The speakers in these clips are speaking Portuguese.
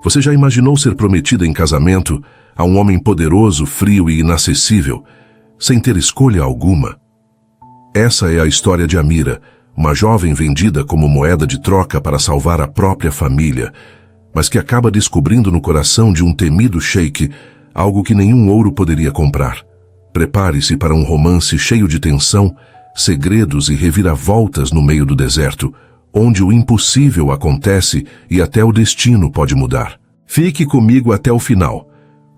Você já imaginou ser prometida em casamento a um homem poderoso, frio e inacessível, sem ter escolha alguma? Essa é a história de Amira, uma jovem vendida como moeda de troca para salvar a própria família, mas que acaba descobrindo no coração de um temido sheik algo que nenhum ouro poderia comprar. Prepare-se para um romance cheio de tensão, segredos e reviravoltas no meio do deserto, onde o impossível acontece e até o destino pode mudar. Fique comigo até o final,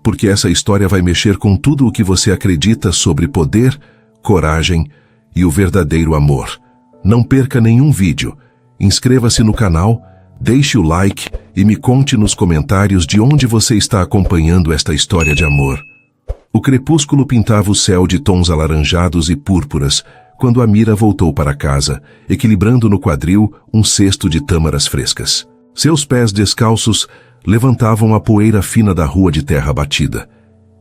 porque essa história vai mexer com tudo o que você acredita sobre poder, coragem e o verdadeiro amor. Não perca nenhum vídeo. Inscreva-se no canal, deixe o like e me conte nos comentários de onde você está acompanhando esta história de amor. O crepúsculo pintava o céu de tons alaranjados e púrpuras quando Amira voltou para casa, equilibrando no quadril um cesto de tâmaras frescas. Seus pés descalços levantavam a poeira fina da rua de terra batida,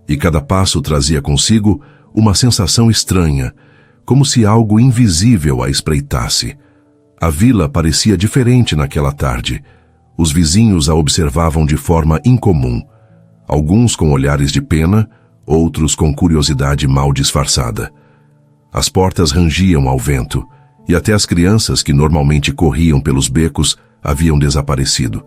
e cada passo trazia consigo uma sensação estranha, como se algo invisível a espreitasse. A vila parecia diferente naquela tarde. Os vizinhos a observavam de forma incomum, alguns com olhares de pena, outros com curiosidade mal disfarçada. As portas rangiam ao vento, e até as crianças que normalmente corriam pelos becos haviam desaparecido.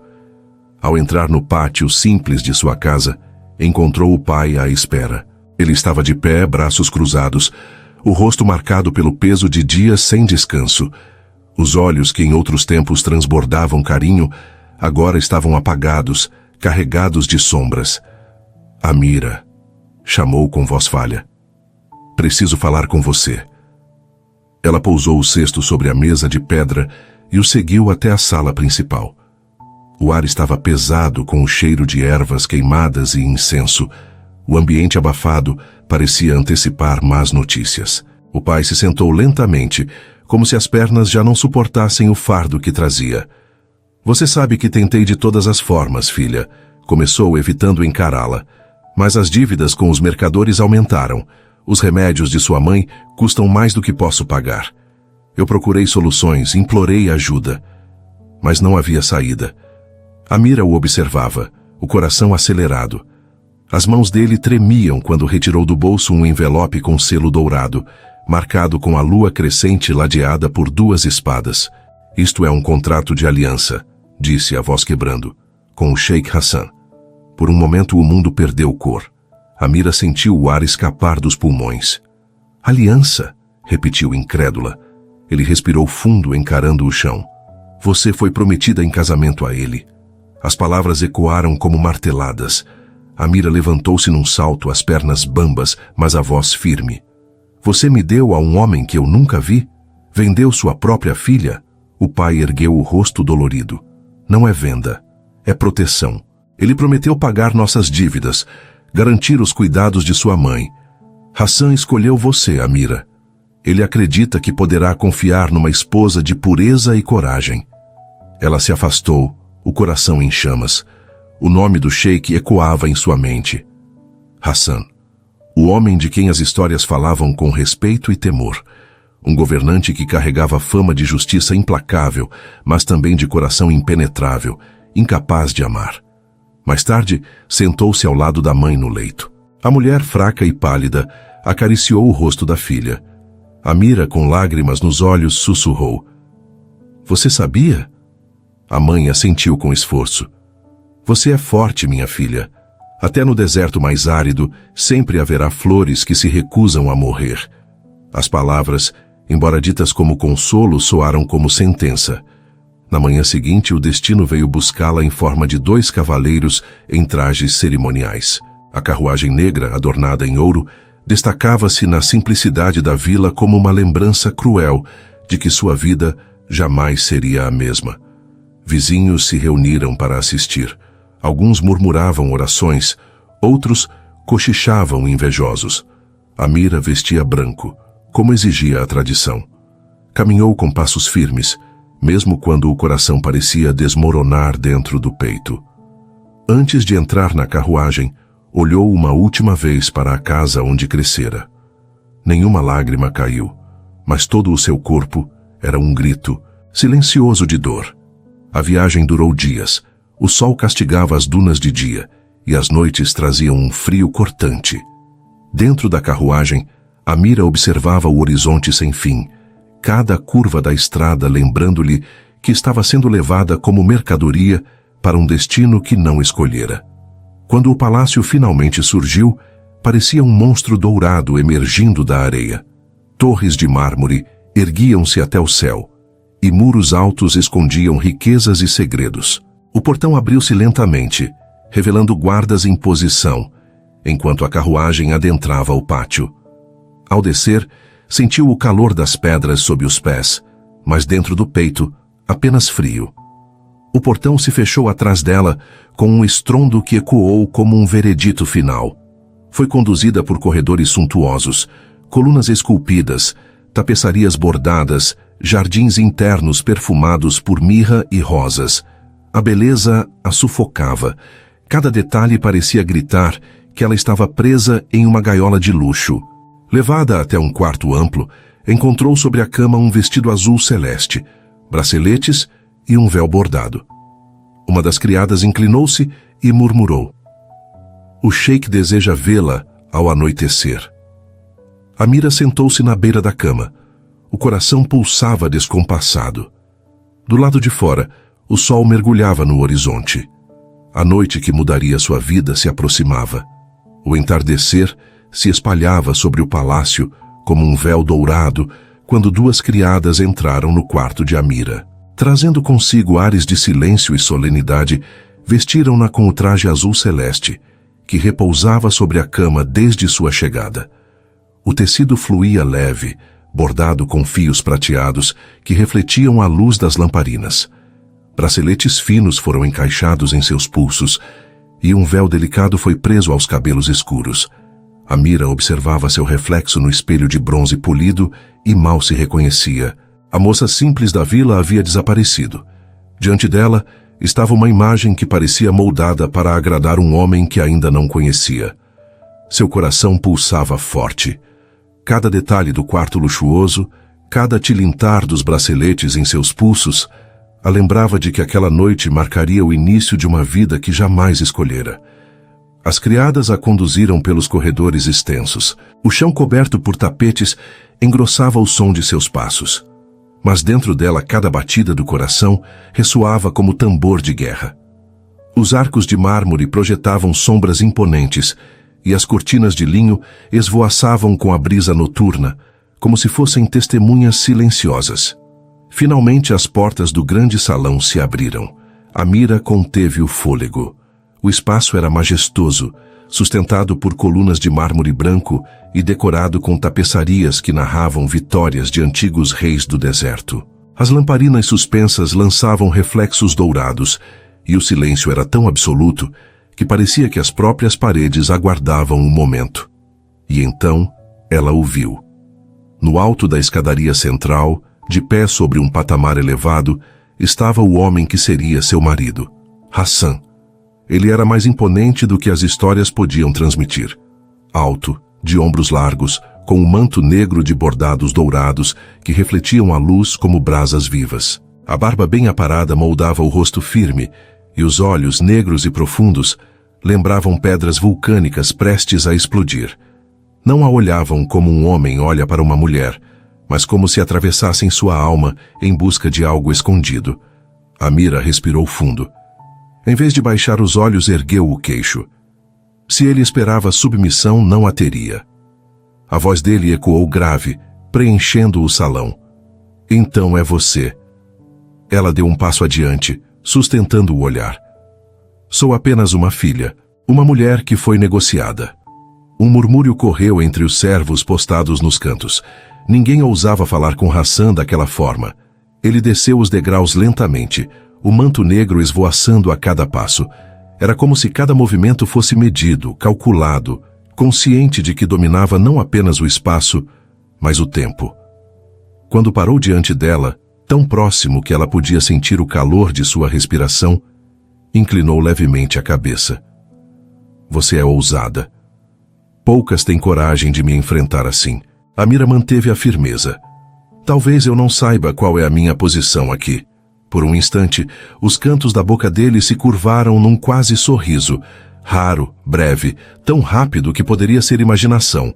Ao entrar no pátio simples de sua casa, encontrou o pai à espera. Ele estava de pé, braços cruzados, o rosto marcado pelo peso de dias sem descanso. Os olhos que em outros tempos transbordavam carinho, agora estavam apagados, carregados de sombras. Amira, chamou com voz falha. Preciso falar com você. Ela pousou o cesto sobre a mesa de pedra e o seguiu até a sala principal. O ar estava pesado com o cheiro de ervas queimadas e incenso. O ambiente abafado parecia antecipar más notícias. O pai se sentou lentamente, como se as pernas já não suportassem o fardo que trazia. Você sabe que tentei de todas as formas, filha, começou evitando encará-la. Mas as dívidas com os mercadores aumentaram. Os remédios de sua mãe custam mais do que posso pagar. Eu procurei soluções, implorei ajuda. Mas não havia saída. Amira o observava, o coração acelerado. As mãos dele tremiam quando retirou do bolso um envelope com selo dourado, marcado com a lua crescente ladeada por 2 espadas. Isto é um contrato de aliança, disse a voz quebrando, com o Sheik Hassan. Por um momento o mundo perdeu cor. Amira sentiu o ar escapar dos pulmões. Aliança, repetiu incrédula. Ele respirou fundo, encarando o chão. Você foi prometida em casamento a ele. As palavras ecoaram como marteladas. Amira levantou-se num salto, as pernas bambas, mas a voz firme. Você me deu a um homem que eu nunca vi? Vendeu sua própria filha? O pai ergueu o rosto dolorido. Não é venda, é proteção. Ele prometeu pagar nossas dívidas, garantir os cuidados de sua mãe. Hassan escolheu você, Amira. Ele acredita que poderá confiar numa esposa de pureza e coragem. Ela se afastou, o coração em chamas. O nome do sheik ecoava em sua mente. Hassan, o homem de quem as histórias falavam com respeito e temor. Um governante que carregava fama de justiça implacável, mas também de coração impenetrável, incapaz de amar. Mais tarde, sentou-se ao lado da mãe no leito. A mulher, fraca e pálida, acariciou o rosto da filha. Amira, com lágrimas nos olhos, sussurrou. Você sabia? A mãe assentiu com esforço. Você é forte, minha filha. Até no deserto mais árido, sempre haverá flores que se recusam a morrer. As palavras, embora ditas como consolo, soaram como sentença. Na manhã seguinte, o destino veio buscá-la em forma de 2 cavaleiros em trajes cerimoniais. A carruagem negra, adornada em ouro, destacava-se na simplicidade da vila como uma lembrança cruel de que sua vida jamais seria a mesma. Vizinhos se reuniram para assistir. Alguns murmuravam orações, outros cochichavam invejosos. Amira vestia branco, como exigia a tradição. Caminhou com passos firmes, mesmo quando o coração parecia desmoronar dentro do peito. Antes de entrar na carruagem, olhou uma última vez para a casa onde crescera. Nenhuma lágrima caiu, mas todo o seu corpo era um grito silencioso de dor. A viagem durou dias. O sol castigava as dunas de dia, e as noites traziam um frio cortante. Dentro da carruagem, Amira observava o horizonte sem fim, cada curva da estrada lembrando-lhe que estava sendo levada como mercadoria para um destino que não escolhera. Quando o palácio finalmente surgiu, parecia um monstro dourado emergindo da areia. Torres de mármore erguiam-se até o céu, e muros altos escondiam riquezas e segredos. O portão abriu-se lentamente, revelando guardas em posição, enquanto a carruagem adentrava o pátio. Ao descer, sentiu o calor das pedras sob os pés, mas dentro do peito, apenas frio. O portão se fechou atrás dela com um estrondo que ecoou como um veredito final. Foi conduzida por corredores suntuosos, colunas esculpidas, tapeçarias bordadas, jardins internos perfumados por mirra e rosas. A beleza a sufocava. Cada detalhe parecia gritar que ela estava presa em uma gaiola de luxo. Levada até um quarto amplo, encontrou sobre a cama um vestido azul celeste, braceletes e um véu bordado. Uma das criadas inclinou-se e murmurou: "O sheik deseja vê-la ao anoitecer." Amira sentou-se na beira da cama. O coração pulsava descompassado. Do lado de fora, o sol mergulhava no horizonte. A noite que mudaria sua vida se aproximava. O entardecer se espalhava sobre o palácio como um véu dourado quando duas criadas entraram no quarto de Amira. Trazendo consigo ares de silêncio e solenidade, vestiram-na com o traje azul celeste, que repousava sobre a cama desde sua chegada. O tecido fluía leve, bordado com fios prateados que refletiam a luz das lamparinas. Braceletes finos foram encaixados em seus pulsos, e um véu delicado foi preso aos cabelos escuros. Amira observava seu reflexo no espelho de bronze polido e mal se reconhecia. A moça simples da vila havia desaparecido. Diante dela estava uma imagem que parecia moldada para agradar um homem que ainda não conhecia. Seu coração pulsava forte. Cada detalhe do quarto luxuoso, cada tilintar dos braceletes em seus pulsos, a lembrava de que aquela noite marcaria o início de uma vida que jamais escolhera. As criadas a conduziram pelos corredores extensos. O chão coberto por tapetes engrossava o som de seus passos. Mas dentro dela cada batida do coração ressoava como tambor de guerra. Os arcos de mármore projetavam sombras imponentes, e as cortinas de linho esvoaçavam com a brisa noturna, como se fossem testemunhas silenciosas. Finalmente as portas do grande salão se abriram. Amira conteve o fôlego. O espaço era majestoso, sustentado por colunas de mármore branco e decorado com tapeçarias que narravam vitórias de antigos reis do deserto. As lamparinas suspensas lançavam reflexos dourados, e o silêncio era tão absoluto que parecia que as próprias paredes aguardavam um momento. E então ela o viu. No alto da escadaria central, de pé sobre um patamar elevado, estava o homem que seria seu marido, Hassan. Ele era mais imponente do que as histórias podiam transmitir. Alto, de ombros largos, com um manto negro de bordados dourados que refletiam a luz como brasas vivas. A barba bem aparada moldava o rosto firme, e os olhos, negros e profundos, lembravam pedras vulcânicas prestes a explodir. Não a olhavam como um homem olha para uma mulher, mas como se atravessassem sua alma em busca de algo escondido. Amira respirou fundo. Em vez de baixar os olhos, ergueu o queixo. Se ele esperava submissão, não a teria. A voz dele ecoou grave, preenchendo o salão. "Então é você." Ela deu um passo adiante, sustentando o olhar. "Sou apenas uma filha, uma mulher que foi negociada." Um murmúrio correu entre os servos postados nos cantos. Ninguém ousava falar com Hassan daquela forma. Ele desceu os degraus lentamente, o manto negro esvoaçando a cada passo. Era como se cada movimento fosse medido, calculado, consciente de que dominava não apenas o espaço, mas o tempo. Quando parou diante dela, tão próximo que ela podia sentir o calor de sua respiração, inclinou levemente a cabeça. "Você é ousada. Poucas têm coragem de me enfrentar assim." Amira manteve a firmeza. "Talvez eu não saiba qual é a minha posição aqui, Por um instante, os cantos da boca dele se curvaram num quase sorriso, raro, breve, tão rápido que poderia ser imaginação.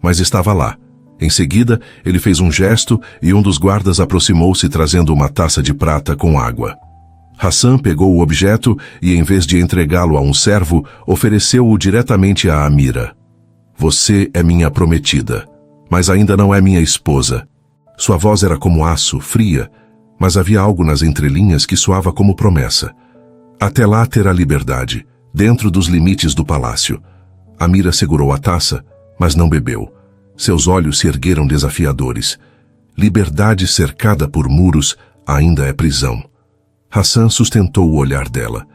Mas estava lá. Em seguida, ele fez um gesto e um dos guardas aproximou-se trazendo uma taça de prata com água. Hassan pegou o objeto e, em vez de entregá-lo a um servo, ofereceu-o diretamente a Amira. Você é minha prometida, mas ainda não é minha esposa. Sua voz era como aço, fria, mas havia algo nas entrelinhas que soava como promessa. Até lá terá liberdade, dentro dos limites do palácio. Amira segurou a taça, mas não bebeu. Seus olhos se ergueram desafiadores. Liberdade cercada por muros ainda é prisão. Hassan sustentou o olhar dela.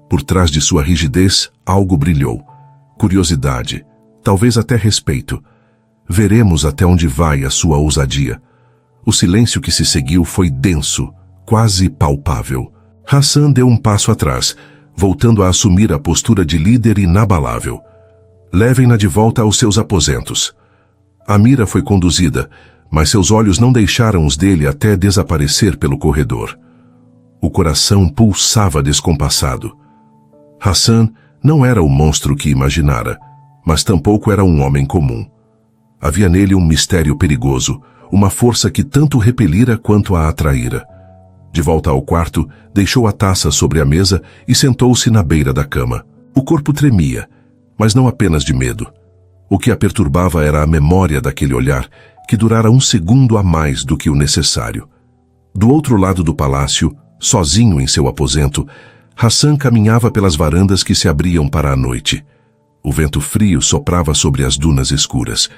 Por trás de sua rigidez, algo brilhou. Curiosidade, talvez até respeito. Veremos até onde vai a sua ousadia. O silêncio que se seguiu foi denso, quase palpável. Hassan deu um passo atrás, voltando a assumir a postura de líder inabalável. Levem-na de volta aos seus aposentos. Amira foi conduzida, mas seus olhos não deixaram os dele até desaparecer pelo corredor. O coração pulsava descompassado. Hassan não era o monstro que imaginara, mas tampouco era um homem comum. Havia nele um mistério perigoso, uma força que tanto repelira quanto a atraíra. De volta ao quarto, deixou a taça sobre a mesa e sentou-se na beira da cama. O corpo tremia, mas não apenas de medo. O que a perturbava era a memória daquele olhar, que durara um segundo a mais do que o necessário. Do outro lado do palácio, sozinho em seu aposento, Hassan caminhava pelas varandas que se abriam para a noite. O vento frio soprava sobre as dunas escuras.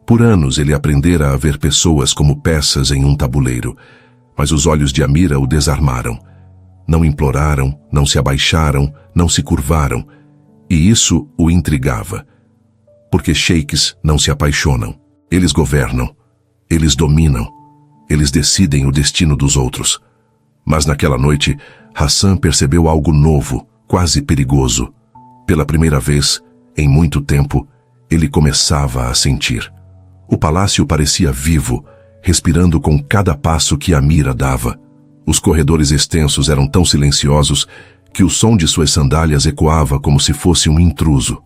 Por anos ele aprendera a ver pessoas como peças em um tabuleiro, mas os olhos de Amira o desarmaram. Não imploraram, não se abaixaram, não se curvaram, e isso o intrigava. Porque sheiks não se apaixonam, eles governam, eles dominam, eles decidem o destino dos outros. Mas naquela noite, Hassan percebeu algo novo, quase perigoso. Pela primeira vez, em muito tempo, ele começava a sentir. O palácio parecia vivo, respirando com cada passo que Amira dava. Os corredores extensos eram tão silenciosos que o som de suas sandálias ecoava como se fosse um intruso.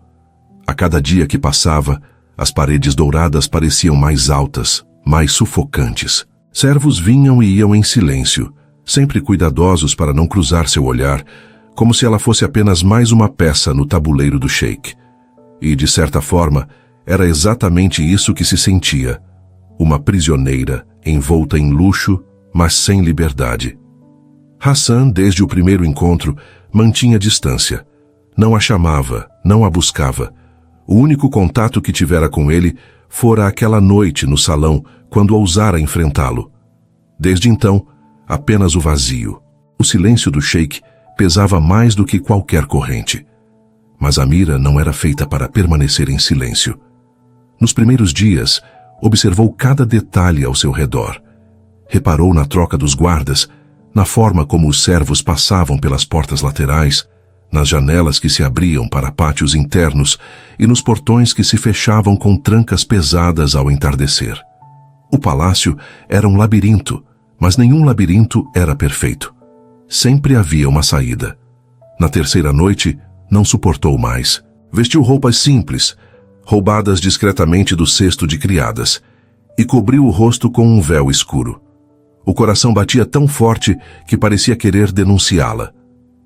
A cada dia que passava, as paredes douradas pareciam mais altas, mais sufocantes. Servos vinham e iam em silêncio, sempre cuidadosos para não cruzar seu olhar, como se ela fosse apenas mais uma peça no tabuleiro do sheik. E, de certa forma, era exatamente isso que se sentia. Uma prisioneira, envolta em luxo, mas sem liberdade. Hassan, desde o primeiro encontro, mantinha distância. Não a chamava, não a buscava. O único contato que tivera com ele fora aquela noite no salão, quando ousara enfrentá-lo. Desde então, apenas o vazio. O silêncio do sheik pesava mais do que qualquer corrente. Mas Amira não era feita para permanecer em silêncio. Nos primeiros dias, observou cada detalhe ao seu redor. Reparou na troca dos guardas, na forma como os servos passavam pelas portas laterais, nas janelas que se abriam para pátios internos e nos portões que se fechavam com trancas pesadas ao entardecer. O palácio era um labirinto, mas nenhum labirinto era perfeito. Sempre havia uma saída. Na terceira noite, não suportou mais. Vestiu roupas simples, roubadas discretamente do cesto de criadas, e cobriu o rosto com um véu escuro. O coração batia tão forte que parecia querer denunciá-la.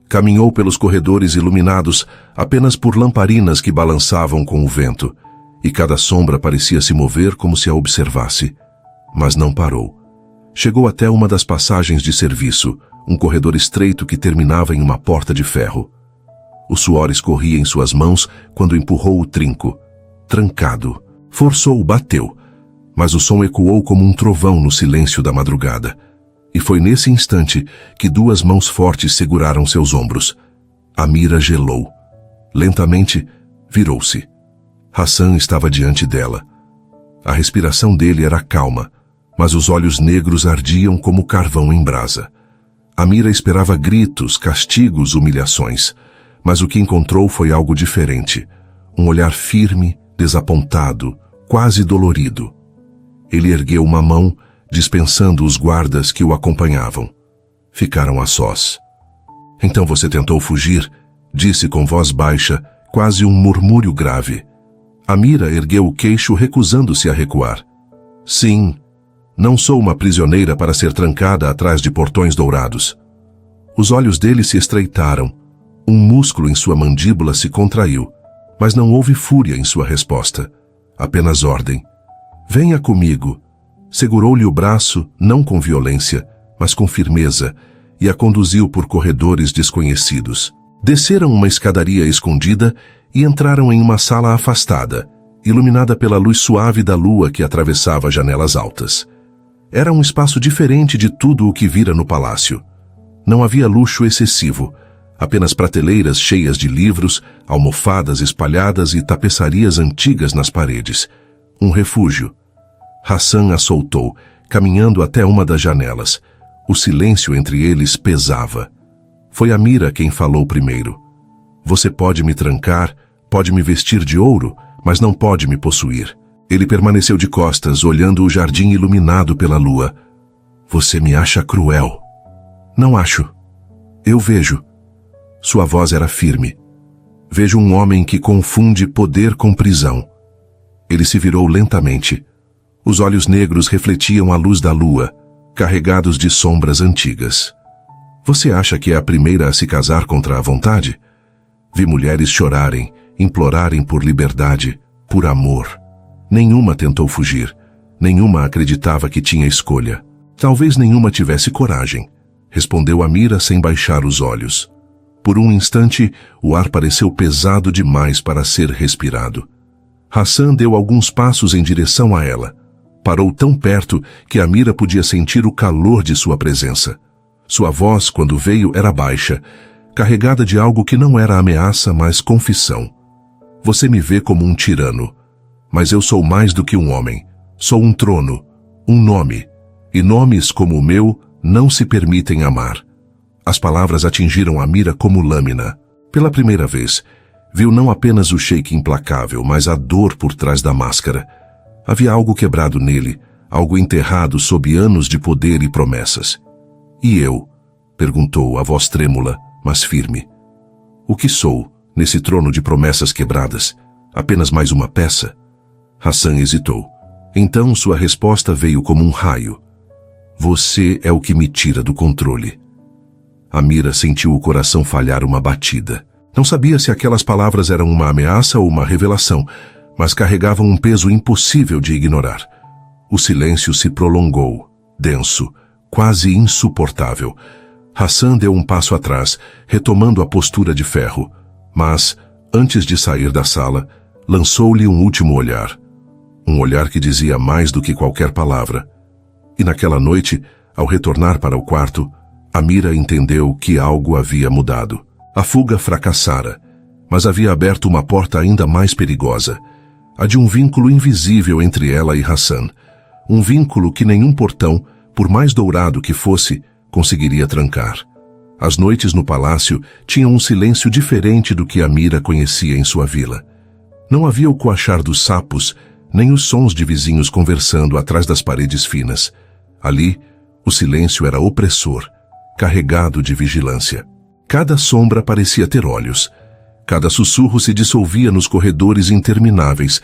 Caminhou pelos corredores iluminados apenas por lamparinas que balançavam com o vento, e cada sombra parecia se mover como se a observasse. Mas não parou. Chegou até uma das passagens de serviço, um corredor estreito que terminava em uma porta de ferro. O suor escorria em suas mãos quando empurrou o trinco. Trancado. Forçou, bateu. Mas o som ecoou como um trovão no silêncio da madrugada. E foi nesse instante que duas mãos fortes seguraram seus ombros. Amira gelou. Lentamente, virou-se. Hassan estava diante dela. A respiração dele era calma, mas os olhos negros ardiam como carvão em brasa. Amira esperava gritos, castigos, humilhações, mas o que encontrou foi algo diferente. Um olhar firme, desapontado, quase dolorido. Ele ergueu uma mão, dispensando os guardas que o acompanhavam. Ficaram a sós. Então você tentou fugir? Disse com voz baixa, quase um murmúrio grave. Amira ergueu o queixo, recusando-se a recuar. Sim, não sou uma prisioneira para ser trancada atrás de portões dourados. Os olhos dele se estreitaram. Um músculo em sua mandíbula se contraiu, mas não houve fúria em sua resposta. Apenas ordem. Venha comigo. Segurou-lhe o braço, não com violência, mas com firmeza, e a conduziu por corredores desconhecidos. Desceram uma escadaria escondida e entraram em uma sala afastada, iluminada pela luz suave da lua que atravessava janelas altas. Era um espaço diferente de tudo o que vira no palácio. Não havia luxo excessivo, apenas prateleiras cheias de livros, almofadas espalhadas e tapeçarias antigas nas paredes. Um refúgio. Hassan a soltou, caminhando até uma das janelas. O silêncio entre eles pesava. Foi Amira quem falou primeiro. Você pode me trancar, pode me vestir de ouro, mas não pode me possuir. Ele permaneceu de costas, olhando o jardim iluminado pela lua. Você me acha cruel. Não acho. Eu vejo. Sua voz era firme. Vejo um homem que confunde poder com prisão. Ele se virou lentamente. Os olhos negros refletiam a luz da lua, carregados de sombras antigas. Você acha que é a primeira a se casar contra a vontade? Vi mulheres chorarem, implorarem por liberdade, por amor. Nenhuma tentou fugir. Nenhuma acreditava que tinha escolha. Talvez nenhuma tivesse coragem, respondeu Amira sem baixar os olhos. Por um instante, o ar pareceu pesado demais para ser respirado. Hassan deu alguns passos em direção a ela. Parou tão perto que Amira podia sentir o calor de sua presença. Sua voz, quando veio, era baixa, carregada de algo que não era ameaça, mas confissão. Você me vê como um tirano, mas eu sou mais do que um homem. Sou um trono, um nome, e nomes como o meu não se permitem amar. As palavras atingiram Amira como lâmina. Pela primeira vez, viu não apenas o sheik implacável, mas a dor por trás da máscara. Havia algo quebrado nele, algo enterrado sob anos de poder e promessas. E eu? Perguntou, a voz trêmula, mas firme. O que sou, nesse trono de promessas quebradas? Apenas mais uma peça? Hassan hesitou. Então sua resposta veio como um raio. Você é o que me tira do controle. Amira sentiu o coração falhar uma batida. Não sabia se aquelas palavras eram uma ameaça ou uma revelação, mas carregavam um peso impossível de ignorar. O silêncio se prolongou, denso, quase insuportável. Hassan deu um passo atrás, retomando a postura de ferro, mas, antes de sair da sala, lançou-lhe um último olhar. Um olhar que dizia mais do que qualquer palavra. E naquela noite, ao retornar para o quarto, Amira entendeu que algo havia mudado. A fuga fracassara, mas havia aberto uma porta ainda mais perigosa, a de um vínculo invisível entre ela e Hassan. Um vínculo que nenhum portão, por mais dourado que fosse, conseguiria trancar. As noites no palácio tinham um silêncio diferente do que Amira conhecia em sua vila. Não havia o coachar dos sapos, nem os sons de vizinhos conversando atrás das paredes finas. Ali, o silêncio era opressor, carregado de vigilância. Cada sombra parecia ter olhos. Cada sussurro se dissolvia nos corredores intermináveis,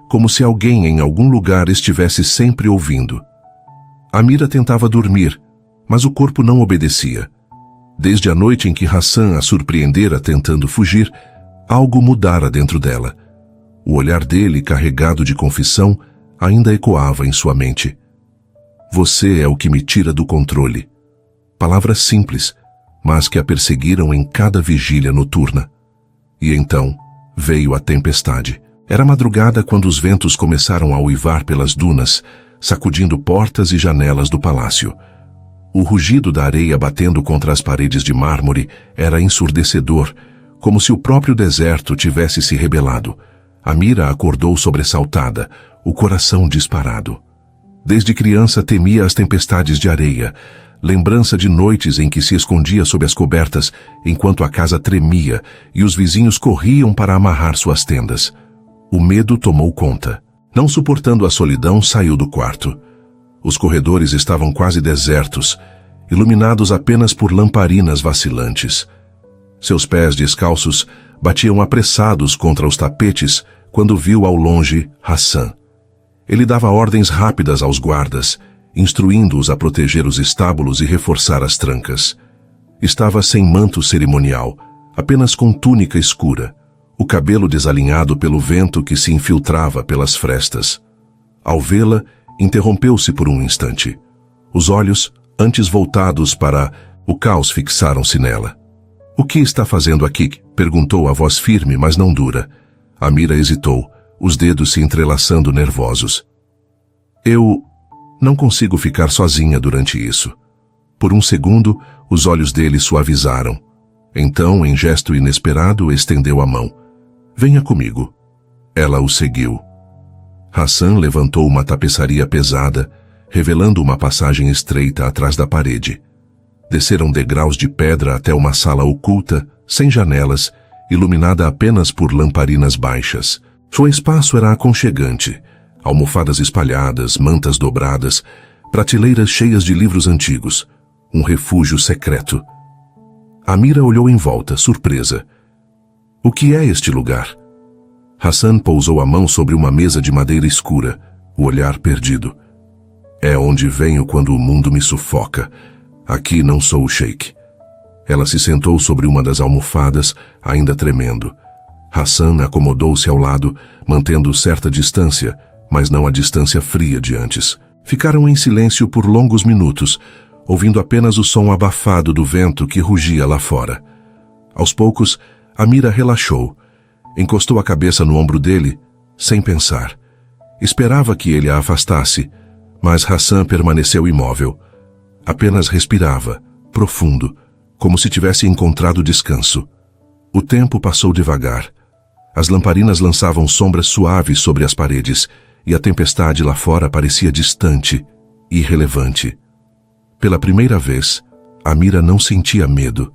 como se alguém em algum lugar estivesse sempre ouvindo. Amira tentava dormir, mas o corpo não obedecia. Desde a noite em que Hassan a surpreendera tentando fugir, algo mudara dentro dela. O olhar dele, carregado de confissão, ainda ecoava em sua mente. Você é o que me tira do controle. Palavras simples, mas que a perseguiram em cada vigília noturna. E então veio a tempestade. Era madrugada quando os ventos começaram a uivar pelas dunas, sacudindo portas e janelas do palácio. O rugido da areia batendo contra as paredes de mármore era ensurdecedor, como se o próprio deserto tivesse se rebelado. Amira acordou sobressaltada, o coração disparado. Desde criança temia as tempestades de areia, lembrança de noites em que se escondia sob as cobertas enquanto a casa tremia e os vizinhos corriam para amarrar suas tendas. O medo tomou conta. Não suportando a solidão, saiu do quarto. Os corredores estavam quase desertos, iluminados apenas por lamparinas vacilantes. Seus pés descalços batiam apressados contra os tapetes quando viu ao longe Hassan. Ele dava ordens rápidas aos guardas, instruindo-os a proteger os estábulos e reforçar as trancas. Estava sem manto cerimonial, apenas com túnica escura, o cabelo desalinhado pelo vento que se infiltrava pelas frestas. Ao vê-la, interrompeu-se por um instante. Os olhos, antes voltados para o caos, fixaram-se nela. "O que está fazendo aqui?" perguntou a voz firme, mas não dura. Amira hesitou, os dedos se entrelaçando nervosos. "Eu não consigo ficar sozinha durante isso." Por um segundo, os olhos dele suavizaram. Então, em gesto inesperado, estendeu a mão. "Venha comigo." Ela o seguiu. Hassan levantou uma tapeçaria pesada, revelando uma passagem estreita atrás da parede. Desceram degraus de pedra até uma sala oculta, sem janelas, iluminada apenas por lamparinas baixas. Seu espaço era aconchegante. Almofadas espalhadas, mantas dobradas, prateleiras cheias de livros antigos. Um refúgio secreto. Amira olhou em volta, surpresa. "O que é este lugar?" Hassan pousou a mão sobre uma mesa de madeira escura, o olhar perdido. "É onde venho quando o mundo me sufoca. Aqui não sou o sheik." Ela se sentou sobre uma das almofadas, ainda tremendo. Hassan acomodou-se ao lado, mantendo certa distância, mas não a distância fria de antes. Ficaram em silêncio por longos minutos, ouvindo apenas o som abafado do vento que rugia lá fora. Aos poucos, Amira relaxou. Encostou a cabeça no ombro dele, sem pensar. Esperava que ele a afastasse, mas Hassan permaneceu imóvel. Apenas respirava, profundo, como se tivesse encontrado descanso. O tempo passou devagar. As lamparinas lançavam sombras suaves sobre as paredes, e a tempestade lá fora parecia distante, irrelevante. Pela primeira vez, Amira não sentia medo.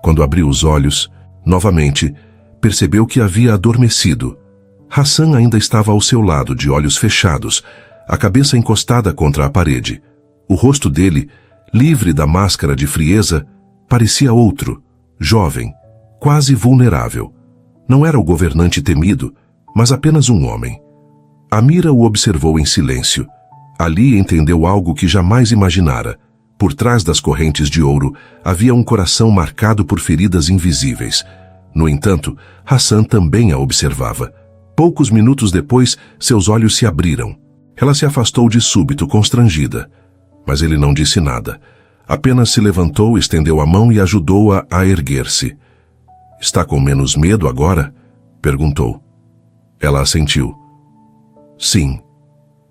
Quando abriu os olhos, novamente, percebeu que havia adormecido. Hassan ainda estava ao seu lado, de olhos fechados, a cabeça encostada contra a parede. O rosto dele, livre da máscara de frieza, parecia outro, jovem, quase vulnerável. Não era o governante temido, mas apenas um homem. Amira o observou em silêncio. Ali entendeu algo que jamais imaginara. Por trás das correntes de ouro havia um coração marcado por feridas invisíveis. No entanto, Hassan também a observava. Poucos minutos depois, seus olhos se abriram. Ela se afastou de súbito, constrangida. Mas ele não disse nada. Apenas se levantou, estendeu a mão e ajudou-a a erguer-se. "Está com menos medo agora?" perguntou. Ela assentiu. "Sim."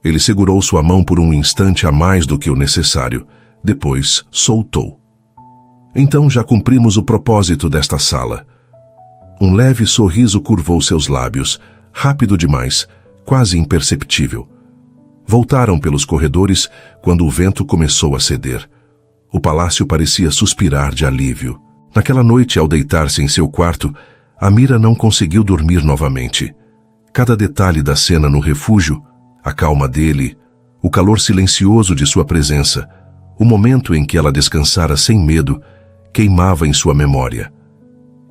Ele segurou sua mão por um instante a mais do que o necessário. Depois, soltou. "Então já cumprimos o propósito desta sala." Um leve sorriso curvou seus lábios, rápido demais, quase imperceptível. Voltaram pelos corredores quando o vento começou a ceder. O palácio parecia suspirar de alívio. Naquela noite, ao deitar-se em seu quarto, Amira não conseguiu dormir novamente. Cada detalhe da cena no refúgio, a calma dele, o calor silencioso de sua presença, o momento em que ela descansara sem medo, queimava em sua memória.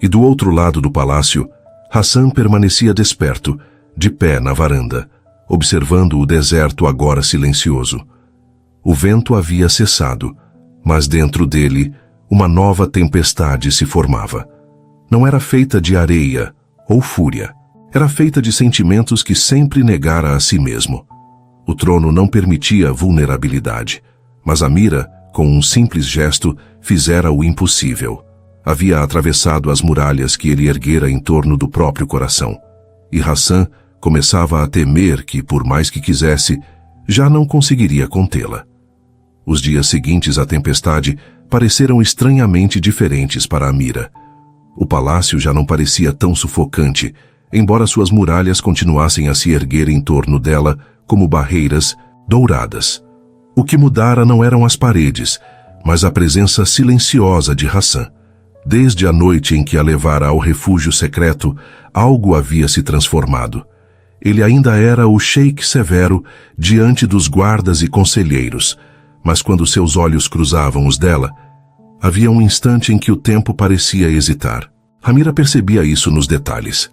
E do outro lado do palácio, Hassan permanecia desperto, de pé na varanda, observando o deserto agora silencioso. O vento havia cessado, mas dentro dele, uma nova tempestade se formava. Não era feita de areia ou fúria. Era feita de sentimentos que sempre negara a si mesmo. O trono não permitia vulnerabilidade, mas Amira, com um simples gesto, fizera o impossível. Havia atravessado as muralhas que ele erguera em torno do próprio coração. E Hassan começava a temer que, por mais que quisesse, já não conseguiria contê-la. Os dias seguintes à tempestade pareceram estranhamente diferentes para Amira. O palácio já não parecia tão sufocante, embora suas muralhas continuassem a se erguer em torno dela como barreiras douradas. O que mudara não eram as paredes, mas a presença silenciosa de Hassan. Desde a noite em que a levara ao refúgio secreto, algo havia se transformado. Ele ainda era o sheik severo diante dos guardas e conselheiros, mas quando seus olhos cruzavam os dela, havia um instante em que o tempo parecia hesitar. Amira percebia isso nos detalhes.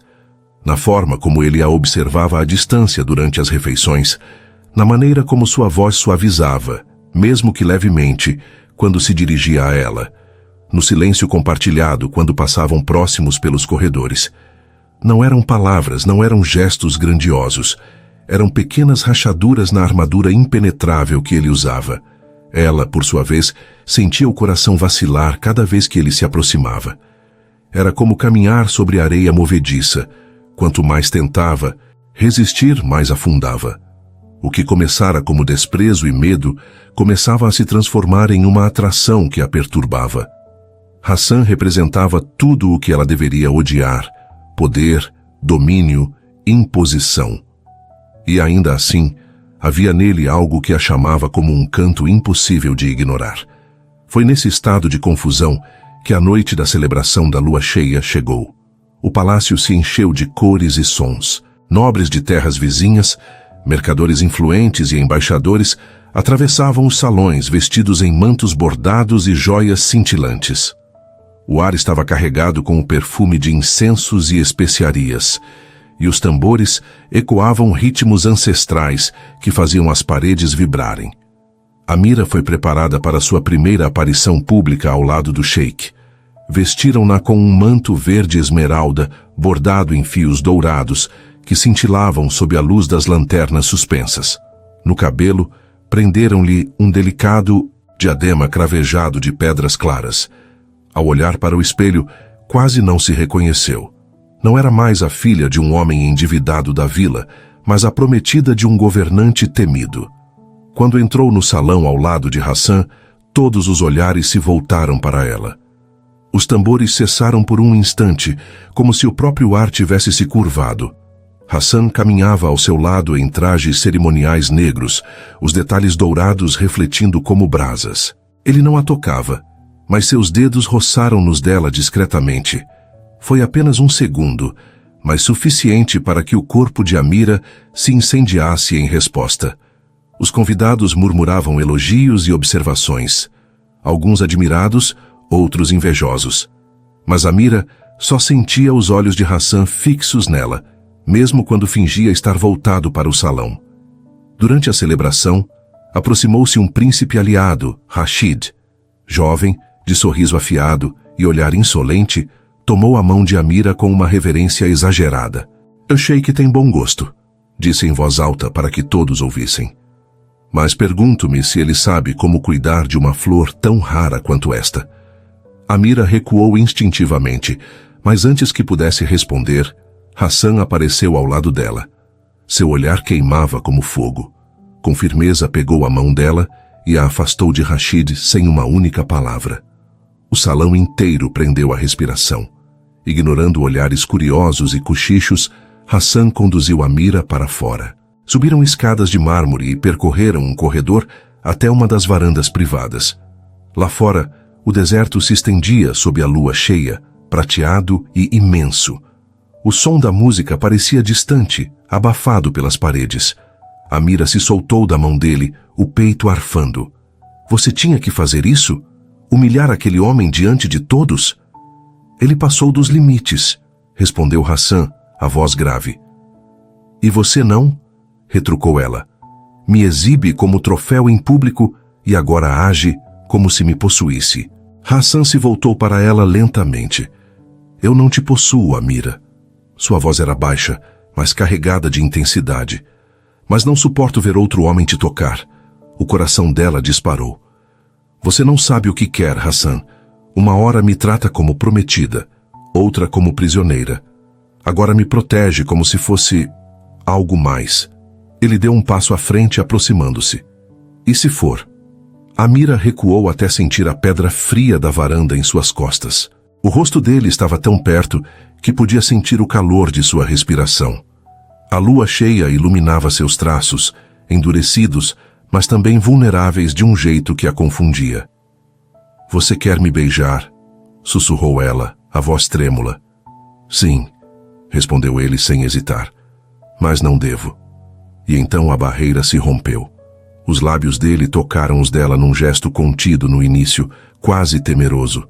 Na forma como ele a observava à distância durante as refeições, na maneira como sua voz suavizava, mesmo que levemente, quando se dirigia a ela, no silêncio compartilhado quando passavam próximos pelos corredores. Não eram palavras, não eram gestos grandiosos, eram pequenas rachaduras na armadura impenetrável que ele usava. Ela, por sua vez, sentia o coração vacilar cada vez que ele se aproximava. Era como caminhar sobre areia movediça. Quanto mais tentava, resistir mais afundava. O que começara como desprezo e medo, começava a se transformar em uma atração que a perturbava. Hassan representava tudo o que ela deveria odiar: poder, domínio, imposição. E ainda assim, havia nele algo que a chamava como um canto impossível de ignorar. Foi nesse estado de confusão que a noite da celebração da lua cheia chegou. O palácio se encheu de cores e sons. Nobres de terras vizinhas, mercadores influentes e embaixadores atravessavam os salões vestidos em mantos bordados e joias cintilantes. O ar estava carregado com o perfume de incensos e especiarias, e os tambores ecoavam ritmos ancestrais que faziam as paredes vibrarem. Amira foi preparada para sua primeira aparição pública ao lado do sheik. Vestiram-na com um manto verde esmeralda, bordado em fios dourados, que cintilavam sob a luz das lanternas suspensas. No cabelo, prenderam-lhe um delicado diadema cravejado de pedras claras. Ao olhar para o espelho, quase não se reconheceu. Não era mais a filha de um homem endividado da vila, mas a prometida de um governante temido. Quando entrou no salão ao lado de Hassan, todos os olhares se voltaram para ela. Os tambores cessaram por um instante, como se o próprio ar tivesse se curvado. Hassan caminhava ao seu lado em trajes cerimoniais negros, os detalhes dourados refletindo como brasas. Ele não a tocava, mas seus dedos roçaram nos dela discretamente. Foi apenas um segundo, mas suficiente para que o corpo de Amira se incendiasse em resposta. Os convidados murmuravam elogios e observações, alguns admirados, outros invejosos. Mas Amira só sentia os olhos de Hassan fixos nela, mesmo quando fingia estar voltado para o salão. Durante a celebração, aproximou-se um príncipe aliado, Rashid. Jovem, de sorriso afiado e olhar insolente, tomou a mão de Amira com uma reverência exagerada. "Eu sei que tem bom gosto", disse em voz alta para que todos ouvissem. "Mas pergunto-me se ele sabe como cuidar de uma flor tão rara quanto esta." Amira recuou instintivamente, mas antes que pudesse responder, Hassan apareceu ao lado dela. Seu olhar queimava como fogo. Com firmeza pegou a mão dela e a afastou de Rashid sem uma única palavra. O salão inteiro prendeu a respiração. Ignorando olhares curiosos e cochichos, Hassan conduziu Amira para fora. Subiram escadas de mármore e percorreram um corredor até uma das varandas privadas. Lá fora, o deserto se estendia sob a lua cheia, prateado e imenso. O som da música parecia distante, abafado pelas paredes. Amira se soltou da mão dele, o peito arfando. "Você tinha que fazer isso? Humilhar aquele homem diante de todos?" "Ele passou dos limites", respondeu Hassan, a voz grave. "E você não?", retrucou ela. "Me exibe como troféu em público e agora age como se me possuísse." Hassan se voltou para ela lentamente. "Eu não te possuo, Amira." Sua voz era baixa, mas carregada de intensidade. "Mas não suporto ver outro homem te tocar." O coração dela disparou. "Você não sabe o que quer, Hassan. Uma hora me trata como prometida, outra como prisioneira. Agora me protege como se fosse algo mais." Ele deu um passo à frente, aproximando-se. "E se for?" Amira recuou até sentir a pedra fria da varanda em suas costas. O rosto dele estava tão perto que podia sentir o calor de sua respiração. A lua cheia iluminava seus traços, endurecidos, mas também vulneráveis de um jeito que a confundia. "Você quer me beijar?", sussurrou ela, a voz trêmula. "Sim", respondeu ele sem hesitar. "Mas não devo." E então a barreira se rompeu. Os lábios dele tocaram os dela num gesto contido no início, quase temeroso.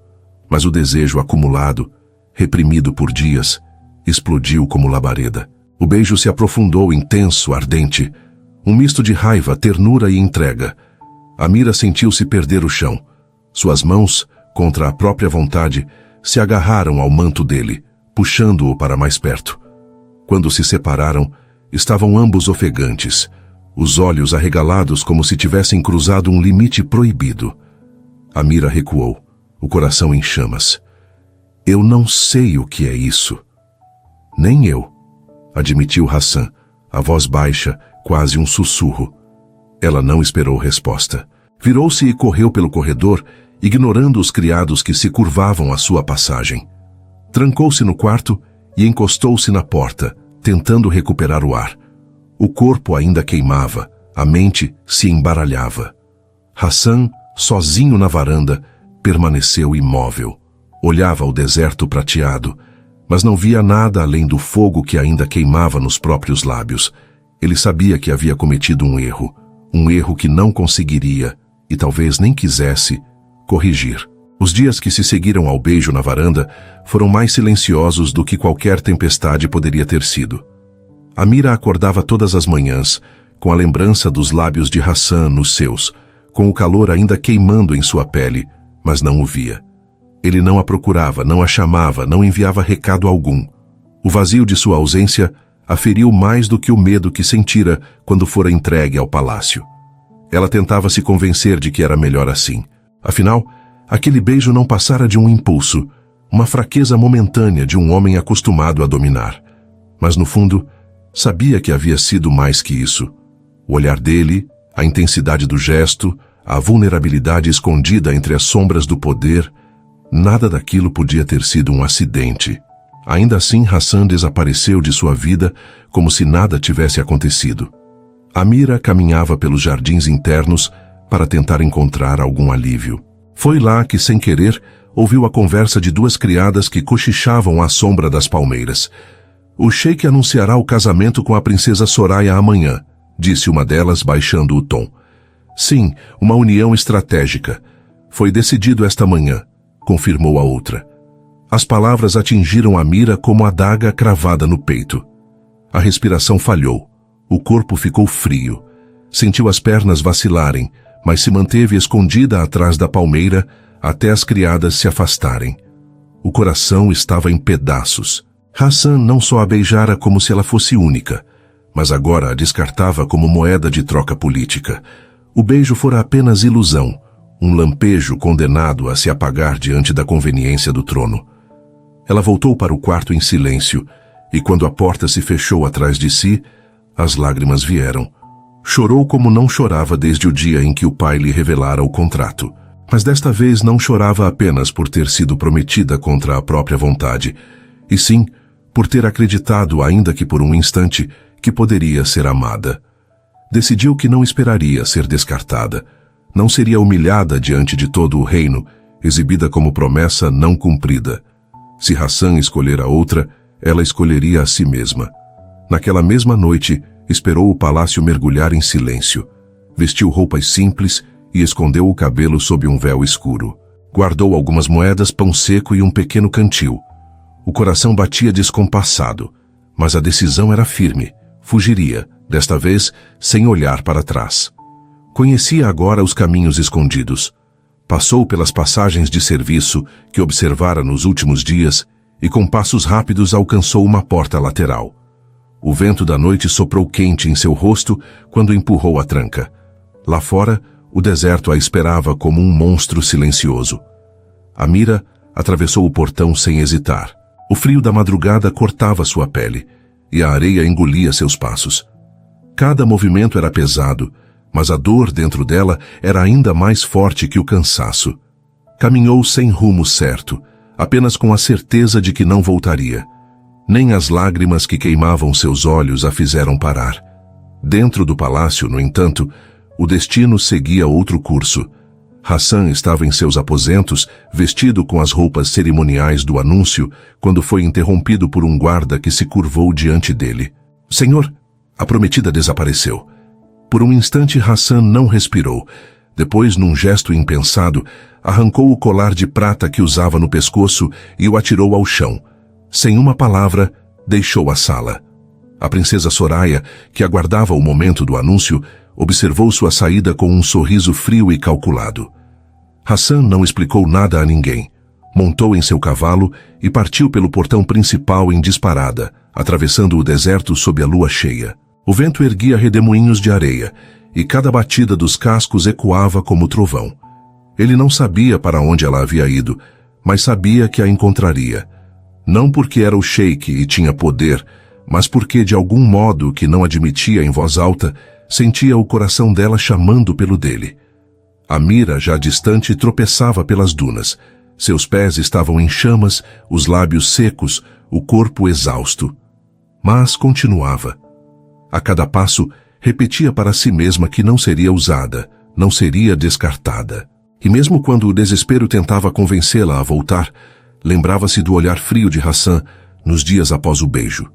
Mas o desejo acumulado, reprimido por dias, explodiu como labareda. O beijo se aprofundou intenso, ardente, um misto de raiva, ternura e entrega. Amira sentiu-se perder o chão. Suas mãos, contra a própria vontade, se agarraram ao manto dele, puxando-o para mais perto. Quando se separaram, estavam ambos ofegantes, os olhos arregalados como se tivessem cruzado um limite proibido. Amira recuou, o coração em chamas. Eu não sei o que é isso. Nem eu, admitiu Hassan, a voz baixa, quase um sussurro. Ela não esperou resposta. Virou-se e correu pelo corredor, ignorando os criados que se curvavam à sua passagem. Trancou-se no quarto e encostou-se na porta, tentando recuperar o ar. O corpo ainda queimava, a mente se embaralhava. Hassan, sozinho na varanda, permaneceu imóvel. Olhava o deserto prateado, mas não via nada além do fogo que ainda queimava nos próprios lábios. Ele sabia que havia cometido um erro que não conseguiria, e talvez nem quisesse, corrigir. Os dias que se seguiram ao beijo na varanda foram mais silenciosos do que qualquer tempestade poderia ter sido. Amira acordava todas as manhãs, com a lembrança dos lábios de Hassan nos seus, com o calor ainda queimando em sua pele, mas não o via. Ele não a procurava, não a chamava, não enviava recado algum. O vazio de sua ausência a feriu mais do que o medo que sentira quando fora entregue ao palácio. Ela tentava se convencer de que era melhor assim. Afinal, aquele beijo não passara de um impulso, uma fraqueza momentânea de um homem acostumado a dominar. Mas no fundo, sabia que havia sido mais que isso. O olhar dele, a intensidade do gesto, a vulnerabilidade escondida entre as sombras do poder, nada daquilo podia ter sido um acidente. Ainda assim, Hassan desapareceu de sua vida como se nada tivesse acontecido. Amira caminhava pelos jardins internos para tentar encontrar algum alívio. Foi lá que, sem querer, ouviu a conversa de duas criadas que cochichavam à sombra das palmeiras. O sheik anunciará o casamento com a princesa Soraya amanhã, disse uma delas, baixando o tom. Sim, uma união estratégica. Foi decidido esta manhã, confirmou a outra. As palavras atingiram Amira como a adaga cravada no peito. A respiração falhou. O corpo ficou frio. Sentiu as pernas vacilarem, mas se manteve escondida atrás da palmeira até as criadas se afastarem. O coração estava em pedaços. Hassan não só a beijara como se ela fosse única, mas agora a descartava como moeda de troca política. O beijo fora apenas ilusão, um lampejo condenado a se apagar diante da conveniência do trono. Ela voltou para o quarto em silêncio, e quando a porta se fechou atrás de si, as lágrimas vieram. Chorou como não chorava desde o dia em que o pai lhe revelara o contrato. Mas desta vez não chorava apenas por ter sido prometida contra a própria vontade, e sim por ter acreditado, ainda que por um instante, que poderia ser amada. Decidiu que não esperaria ser descartada. Não seria humilhada diante de todo o reino, exibida como promessa não cumprida. Se Hassan escolher a outra, ela escolheria a si mesma. Naquela mesma noite, esperou o palácio mergulhar em silêncio. Vestiu roupas simples e escondeu o cabelo sob um véu escuro. Guardou algumas moedas, pão seco e um pequeno cantil. O coração batia descompassado, mas a decisão era firme. Fugiria, desta vez, sem olhar para trás. Conhecia agora os caminhos escondidos. Passou pelas passagens de serviço que observara nos últimos dias e com passos rápidos alcançou uma porta lateral. O vento da noite soprou quente em seu rosto quando empurrou a tranca. Lá fora, o deserto a esperava como um monstro silencioso. Amira atravessou o portão sem hesitar. O frio da madrugada cortava sua pele e a areia engolia seus passos. Cada movimento era pesado, mas a dor dentro dela era ainda mais forte que o cansaço. Caminhou sem rumo certo, apenas com a certeza de que não voltaria. Nem as lágrimas que queimavam seus olhos a fizeram parar. Dentro do palácio, no entanto, o destino seguia outro curso. Hassan estava em seus aposentos, vestido com as roupas cerimoniais do anúncio, quando foi interrompido por um guarda que se curvou diante dele. Senhor, a prometida desapareceu. Por um instante Hassan não respirou. Depois, num gesto impensado, arrancou o colar de prata que usava no pescoço e o atirou ao chão. Sem uma palavra, deixou a sala. A princesa Soraya, que aguardava o momento do anúncio, observou sua saída com um sorriso frio e calculado. Hassan não explicou nada a ninguém. Montou em seu cavalo e partiu pelo portão principal em disparada, atravessando o deserto sob a lua cheia. O vento erguia redemoinhos de areia, e cada batida dos cascos ecoava como trovão. Ele não sabia para onde ela havia ido, mas sabia que a encontraria. Não porque era o sheik e tinha poder, mas porque, de algum modo que não admitia em voz alta, sentia o coração dela chamando pelo dele. Amira, já distante, tropeçava pelas dunas. Seus pés estavam em chamas, os lábios secos, o corpo exausto. Mas continuava. A cada passo, repetia para si mesma que não seria usada, não seria descartada. E mesmo quando o desespero tentava convencê-la a voltar, lembrava-se do olhar frio de Hassan nos dias após o beijo.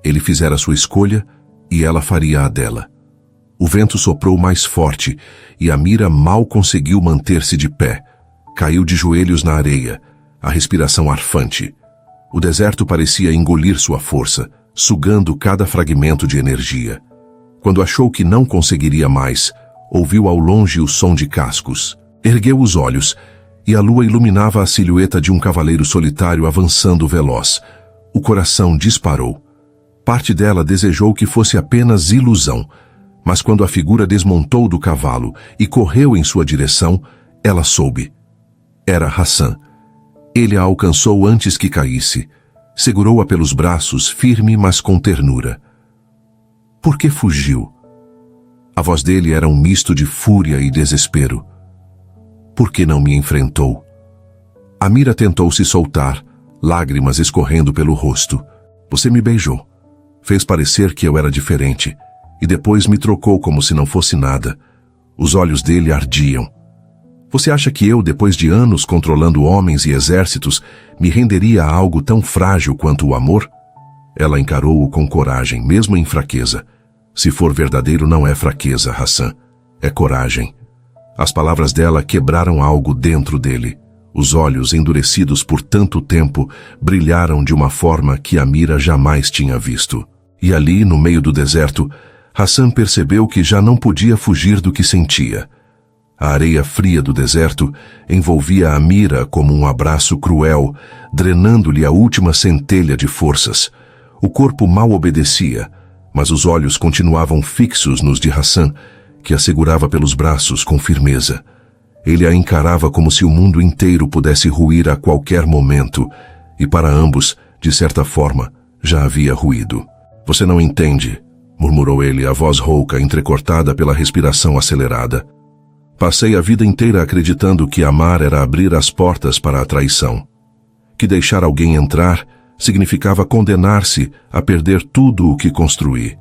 Ele fizera sua escolha e ela faria a dela. O vento soprou mais forte e Amira mal conseguiu manter-se de pé. Caiu de joelhos na areia, a respiração arfante. O deserto parecia engolir sua força, sugando cada fragmento de energia. Quando achou que não conseguiria mais, ouviu ao longe o som de cascos. Ergueu os olhos e a lua iluminava a silhueta de um cavaleiro solitário avançando veloz. O coração disparou. Parte dela desejou que fosse apenas ilusão, mas quando a figura desmontou do cavalo e correu em sua direção, ela soube. Era Hassan. Ele a alcançou antes que caísse. Segurou-a pelos braços, firme, mas com ternura. Por que fugiu? A voz dele era um misto de fúria e desespero. Por que não me enfrentou? Amira tentou se soltar, lágrimas escorrendo pelo rosto. Você me beijou. Fez parecer que eu era diferente. E depois me trocou como se não fosse nada. Os olhos dele ardiam. Você acha que eu, depois de anos controlando homens e exércitos, me renderia a algo tão frágil quanto o amor? Ela encarou-o com coragem, mesmo em fraqueza. Se for verdadeiro, não é fraqueza, Hassan. É coragem. As palavras dela quebraram algo dentro dele. Os olhos, endurecidos por tanto tempo, brilharam de uma forma que Amira jamais tinha visto. E ali, no meio do deserto, Hassan percebeu que já não podia fugir do que sentia. A areia fria do deserto envolvia Amira como um abraço cruel, drenando-lhe a última centelha de forças. O corpo mal obedecia, mas os olhos continuavam fixos nos de Hassan, que a segurava pelos braços com firmeza. Ele a encarava como se o mundo inteiro pudesse ruir a qualquer momento, e para ambos, de certa forma, já havia ruído. Você não entende, murmurou ele, a voz rouca, entrecortada pela respiração acelerada. Passei a vida inteira acreditando que amar era abrir as portas para a traição. Que deixar alguém entrar significava condenar-se a perder tudo o que construí.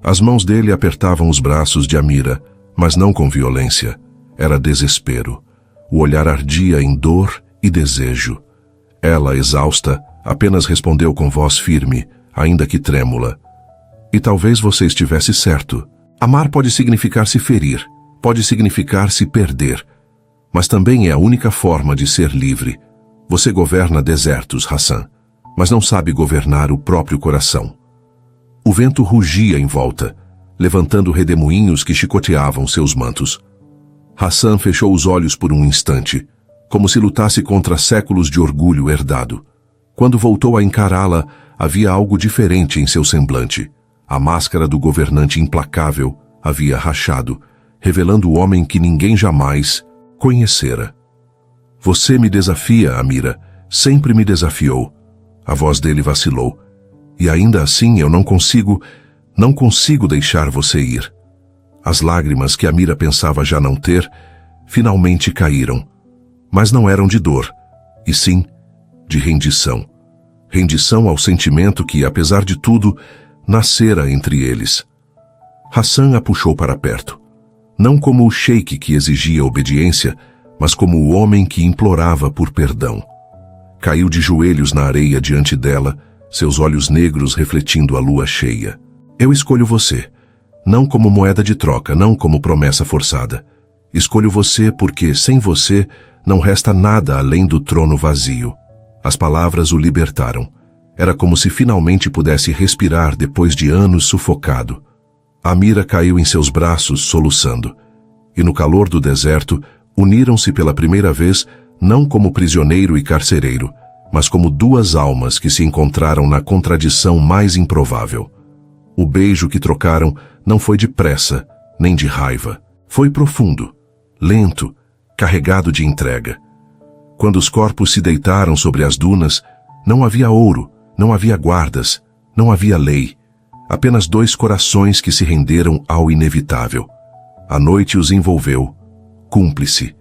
As mãos dele apertavam os braços de Amira, mas não com violência. Era desespero. O olhar ardia em dor e desejo. Ela, exausta, apenas respondeu com voz firme, ainda que trêmula. E talvez você estivesse certo. Amar pode significar se ferir, pode significar se perder, mas também é a única forma de ser livre. Você governa desertos, Hassan, mas não sabe governar o próprio coração. O vento rugia em volta, levantando redemoinhos que chicoteavam seus mantos. Hassan fechou os olhos por um instante, como se lutasse contra séculos de orgulho herdado. Quando voltou a encará-la, havia algo diferente em seu semblante. A máscara do governante implacável havia rachado, revelando o homem que ninguém jamais conhecera. Você me desafia, Amira, sempre me desafiou. A voz dele vacilou. E ainda assim eu não consigo deixar você ir. As lágrimas que Amira pensava já não ter, finalmente caíram. Mas não eram de dor, e sim de rendição. Rendição ao sentimento que, apesar de tudo, nascera entre eles. Hassan a puxou para perto. Não como o sheik que exigia obediência, mas como o homem que implorava por perdão. Caiu de joelhos na areia diante dela, seus olhos negros refletindo a lua cheia. Eu escolho você. Não como moeda de troca, não como promessa forçada. Escolho você porque, sem você, não resta nada além do trono vazio. As palavras o libertaram. Era como se finalmente pudesse respirar depois de anos sufocado. Amira caiu em seus braços, soluçando. E no calor do deserto, uniram-se pela primeira vez, não como prisioneiro e carcereiro, mas como duas almas que se encontraram na contradição mais improvável. O beijo que trocaram não foi de pressa, nem de raiva. Foi profundo, lento, carregado de entrega. Quando os corpos se deitaram sobre as dunas, não havia ouro, não havia guardas, não havia lei. Apenas dois corações que se renderam ao inevitável. A noite os envolveu, cúmplice.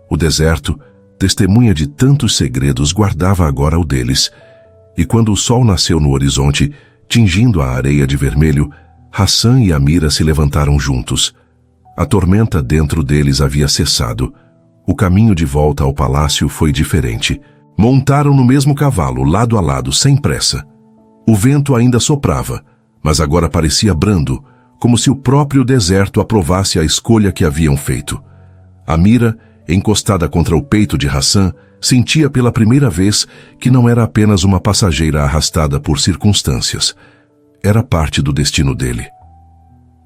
O deserto, testemunha de tantos segredos, guardava agora o deles. E quando o sol nasceu no horizonte, tingindo a areia de vermelho, Hassan e Amira se levantaram juntos. A tormenta dentro deles havia cessado. O caminho de volta ao palácio foi diferente. Montaram no mesmo cavalo, lado a lado, sem pressa. O vento ainda soprava, mas agora parecia brando, como se o próprio deserto aprovasse a escolha que haviam feito. Amira, encostada contra o peito de Hassan, sentia pela primeira vez que não era apenas uma passageira arrastada por circunstâncias. Era parte do destino dele.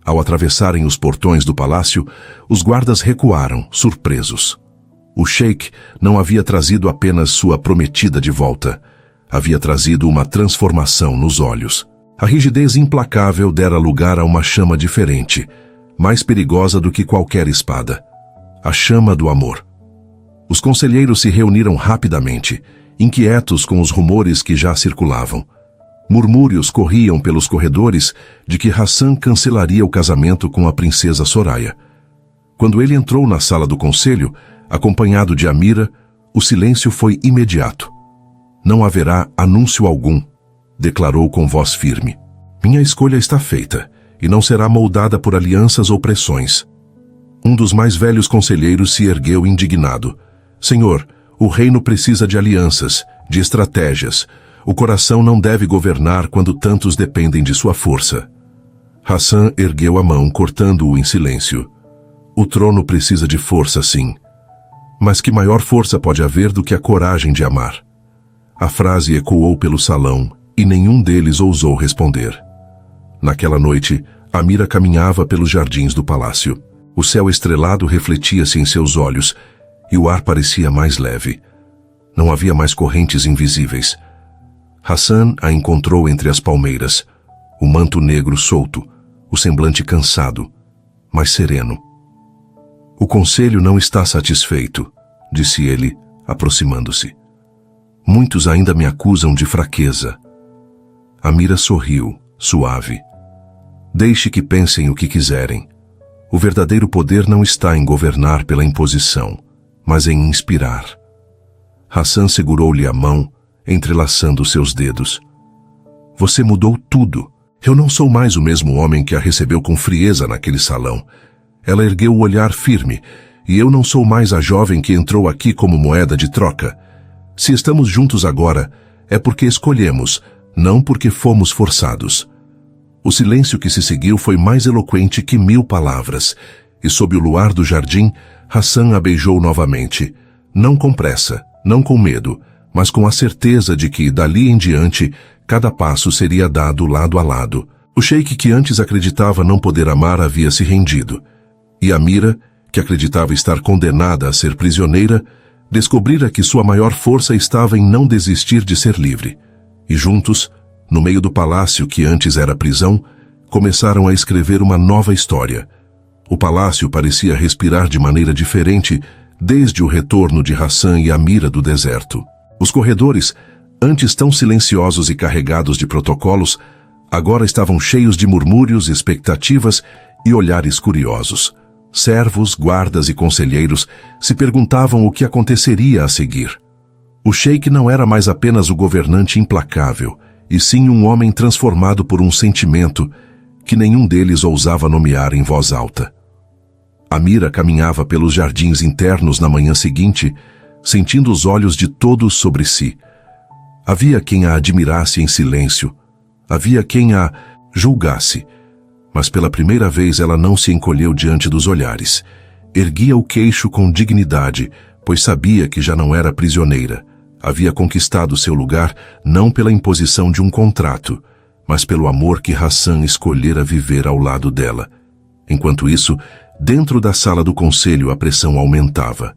Ao atravessarem os portões do palácio, os guardas recuaram, surpresos. O sheik não havia trazido apenas sua prometida de volta. Havia trazido uma transformação nos olhos. A rigidez implacável dera lugar a uma chama diferente, mais perigosa do que qualquer espada. A chama do amor. Os conselheiros se reuniram rapidamente, inquietos com os rumores que já circulavam. Murmúrios corriam pelos corredores de que Hassan cancelaria o casamento com a princesa Soraya. Quando ele entrou na sala do conselho, acompanhado de Amira, o silêncio foi imediato. Não haverá anúncio algum, declarou com voz firme. Minha escolha está feita, e não será moldada por alianças ou pressões. Um dos mais velhos conselheiros se ergueu indignado. Senhor, o reino precisa de alianças, de estratégias. O coração não deve governar quando tantos dependem de sua força. Hassan ergueu a mão, cortando-o em silêncio. O trono precisa de força, sim. Mas que maior força pode haver do que a coragem de amar? A frase ecoou pelo salão e nenhum deles ousou responder. Naquela noite, Amira caminhava pelos jardins do palácio. O céu estrelado refletia-se em seus olhos e o ar parecia mais leve. Não havia mais correntes invisíveis. Hassan a encontrou entre as palmeiras, o manto negro solto, o semblante cansado, mas sereno. O conselho não está satisfeito, disse ele, aproximando-se. Muitos ainda me acusam de fraqueza. Amira sorriu, suave. Deixe que pensem o que quiserem. O verdadeiro poder não está em governar pela imposição, mas em inspirar. Hassan segurou-lhe a mão, entrelaçando seus dedos. Você mudou tudo. Eu não sou mais o mesmo homem que a recebeu com frieza naquele salão. Ela ergueu o olhar firme, e eu não sou mais a jovem que entrou aqui como moeda de troca. Se estamos juntos agora, é porque escolhemos, não porque fomos forçados. O silêncio que se seguiu foi mais eloquente que 1000 palavras, e sob o luar do jardim, Hassan a beijou novamente, não com pressa, não com medo, mas com a certeza de que, dali em diante, cada passo seria dado lado a lado. O sheik que antes acreditava não poder amar havia se rendido. E Amira, que acreditava estar condenada a ser prisioneira, descobrira que sua maior força estava em não desistir de ser livre. E juntos, no meio do palácio que antes era prisão, começaram a escrever uma nova história. O palácio parecia respirar de maneira diferente desde o retorno de Hassan e Amira do deserto. Os corredores, antes tão silenciosos e carregados de protocolos, agora estavam cheios de murmúrios, expectativas e olhares curiosos. Servos, guardas e conselheiros se perguntavam o que aconteceria a seguir. O sheik não era mais apenas o governante implacável, e sim um homem transformado por um sentimento que nenhum deles ousava nomear em voz alta. Amira caminhava pelos jardins internos na manhã seguinte, sentindo os olhos de todos sobre si. Havia quem a admirasse em silêncio, havia quem a julgasse, Mas pela primeira vez ela não se encolheu diante dos olhares. Erguia o queixo com dignidade, pois sabia que já não era prisioneira. Havia conquistado seu lugar não pela imposição de um contrato, mas pelo amor que Hassan escolhera viver ao lado dela. Enquanto isso, dentro da sala do conselho a pressão aumentava.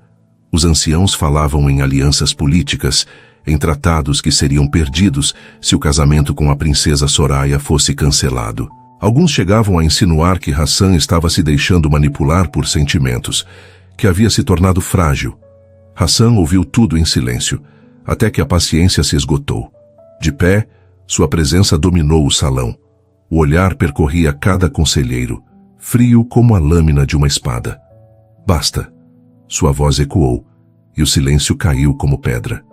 Os anciãos falavam em alianças políticas, em tratados que seriam perdidos se o casamento com a princesa Soraya fosse cancelado. Alguns chegavam a insinuar que Hassan estava se deixando manipular por sentimentos, que havia se tornado frágil. Hassan ouviu tudo em silêncio, até que a paciência se esgotou. De pé, sua presença dominou o salão. O olhar percorria cada conselheiro, frio como a lâmina de uma espada. Basta. Sua voz ecoou, e o silêncio caiu como pedra.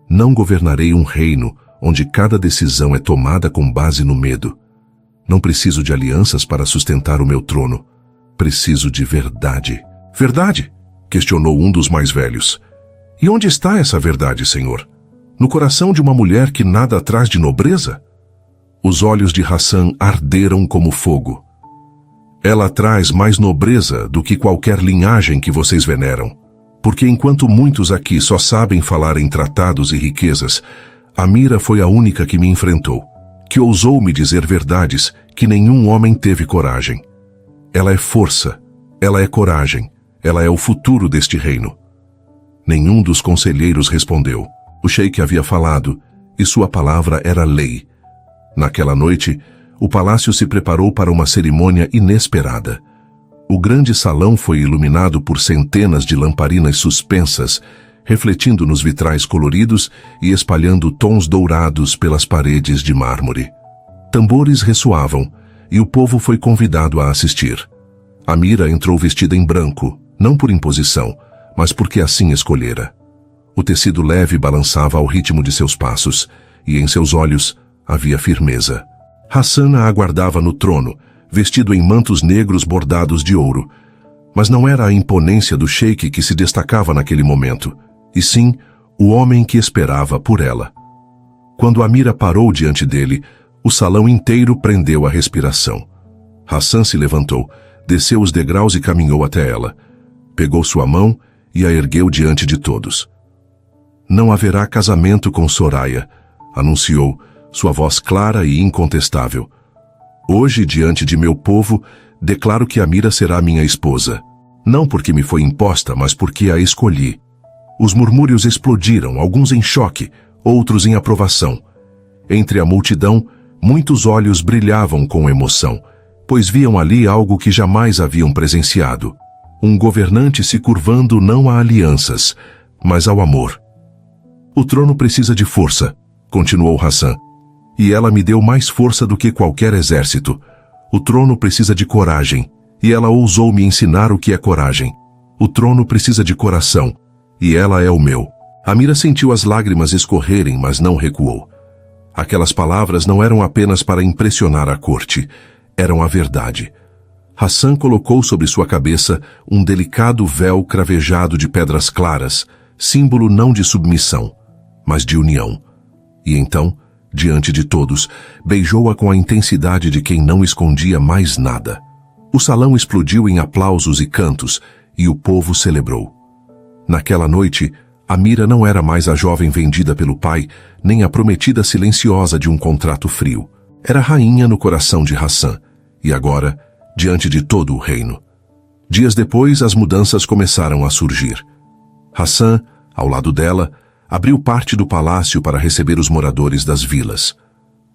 Não governarei um reino onde cada decisão é tomada com base no medo. Não preciso de alianças para sustentar o meu trono. Preciso de verdade. Verdade? Questionou um dos mais velhos. E onde está essa verdade, senhor? No coração de uma mulher que nada traz de nobreza? Os olhos de Hassan arderam como fogo. Ela traz mais nobreza do que qualquer linhagem que vocês veneram. Porque enquanto muitos aqui só sabem falar em tratados e riquezas, Amira foi a única que me enfrentou, que ousou me dizer verdades que nenhum homem teve coragem. Ela é força, ela é coragem, ela é o futuro deste reino. Nenhum dos conselheiros respondeu. O sheik havia falado, e sua palavra era lei. Naquela noite, o palácio se preparou para uma cerimônia inesperada. O grande salão foi iluminado por centenas de lamparinas suspensas, refletindo nos vitrais coloridos e espalhando tons dourados pelas paredes de mármore. Tambores ressoavam, e o povo foi convidado a assistir. Amira entrou vestida em branco, não por imposição, mas porque assim escolhera. O tecido leve balançava ao ritmo de seus passos, e em seus olhos havia firmeza. Hassan a aguardava no trono, vestido em mantos negros bordados de ouro. Mas não era a imponência do sheik que se destacava naquele momento, e sim o homem que esperava por ela. Quando Amira parou diante dele, o salão inteiro prendeu a respiração. Hassan se levantou, desceu os degraus e caminhou até ela. Pegou sua mão e a ergueu diante de todos. Não haverá casamento com Soraya, anunciou, sua voz clara e incontestável. Hoje, diante de meu povo, declaro que Amira será minha esposa. Não porque me foi imposta, mas porque a escolhi. Os murmúrios explodiram, alguns em choque, outros em aprovação. Entre a multidão, muitos olhos brilhavam com emoção, pois viam ali algo que jamais haviam presenciado. Um governante se curvando não a alianças, mas ao amor. O trono precisa de força, continuou Hassan. E ela me deu mais força do que qualquer exército. O trono precisa de coragem, e ela ousou me ensinar o que é coragem. O trono precisa de coração, e ela é o meu. Amira sentiu as lágrimas escorrerem, mas não recuou. Aquelas palavras não eram apenas para impressionar a corte, eram a verdade. Hassan colocou sobre sua cabeça um delicado véu cravejado de pedras claras, símbolo não de submissão, mas de união. E então, diante de todos, beijou-a com a intensidade de quem não escondia mais nada. O salão explodiu em aplausos e cantos, e o povo celebrou. Naquela noite, Amira não era mais a jovem vendida pelo pai, nem a prometida silenciosa de um contrato frio. Era rainha no coração de Hassan, e agora, diante de todo o reino. Dias depois, as mudanças começaram a surgir. Hassan, ao lado dela, abriu parte do palácio para receber os moradores das vilas.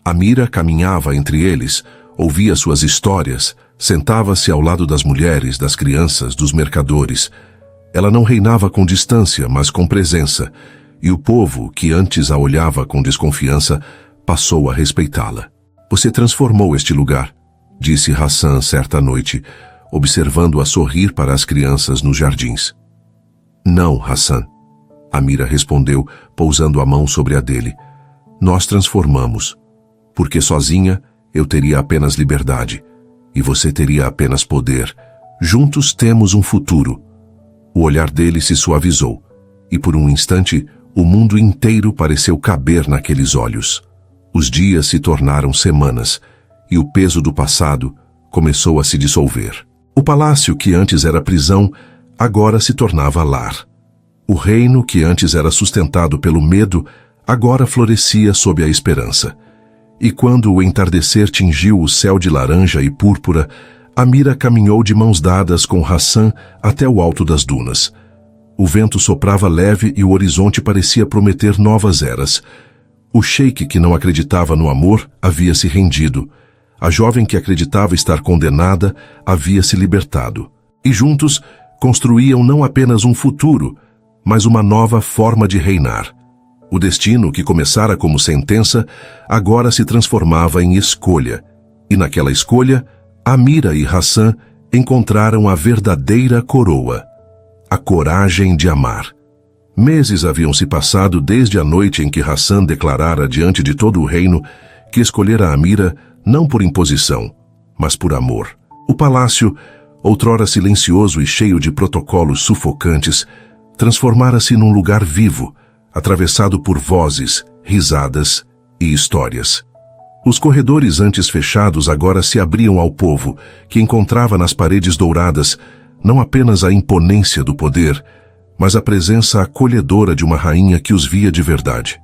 Amira caminhava entre eles, ouvia suas histórias, sentava-se ao lado das mulheres, das crianças, dos mercadores. Ela não reinava com distância, mas com presença, e o povo, que antes a olhava com desconfiança, passou a respeitá-la. Você transformou este lugar, disse Hassan certa noite, observando-a sorrir para as crianças nos jardins. Não, Hassan. Amira respondeu, pousando a mão sobre a dele. Nós transformamos, porque sozinha eu teria apenas liberdade, e você teria apenas poder. Juntos temos um futuro. O olhar dele se suavizou, e por um instante o mundo inteiro pareceu caber naqueles olhos. Os dias se tornaram semanas, e o peso do passado, começou a se dissolver. O palácio, que antes era prisão, agora se tornava lar. O reino, que antes era sustentado pelo medo, agora florescia sob a esperança. E quando o entardecer tingiu o céu de laranja e púrpura, Amira caminhou de mãos dadas com Hassan até o alto das dunas. O vento soprava leve e o horizonte parecia prometer novas eras. O sheik que não acreditava no amor havia se rendido. A jovem que acreditava estar condenada havia se libertado. E juntos construíam não apenas um futuro, mas uma nova forma de reinar. O destino, que começara como sentença, agora se transformava em escolha. E naquela escolha, Amira e Hassan encontraram a verdadeira coroa, a coragem de amar. Meses haviam se passado desde a noite em que Hassan declarara diante de todo o reino que escolhera Amira não por imposição, mas por amor. O palácio, outrora silencioso e cheio de protocolos sufocantes, transformara-se num lugar vivo, atravessado por vozes, risadas e histórias. Os corredores antes fechados agora se abriam ao povo, que encontrava nas paredes douradas não apenas a imponência do poder, mas a presença acolhedora de uma rainha que os via de verdade.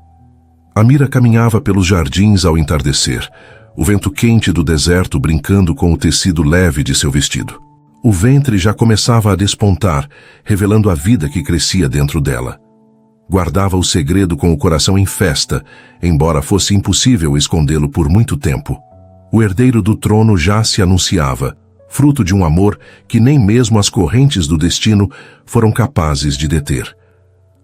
Amira caminhava pelos jardins ao entardecer, o vento quente do deserto brincando com o tecido leve de seu vestido. O ventre já começava a despontar, revelando a vida que crescia dentro dela. Guardava o segredo com o coração em festa, embora fosse impossível escondê-lo por muito tempo. O herdeiro do trono já se anunciava, fruto de um amor que nem mesmo as correntes do destino foram capazes de deter.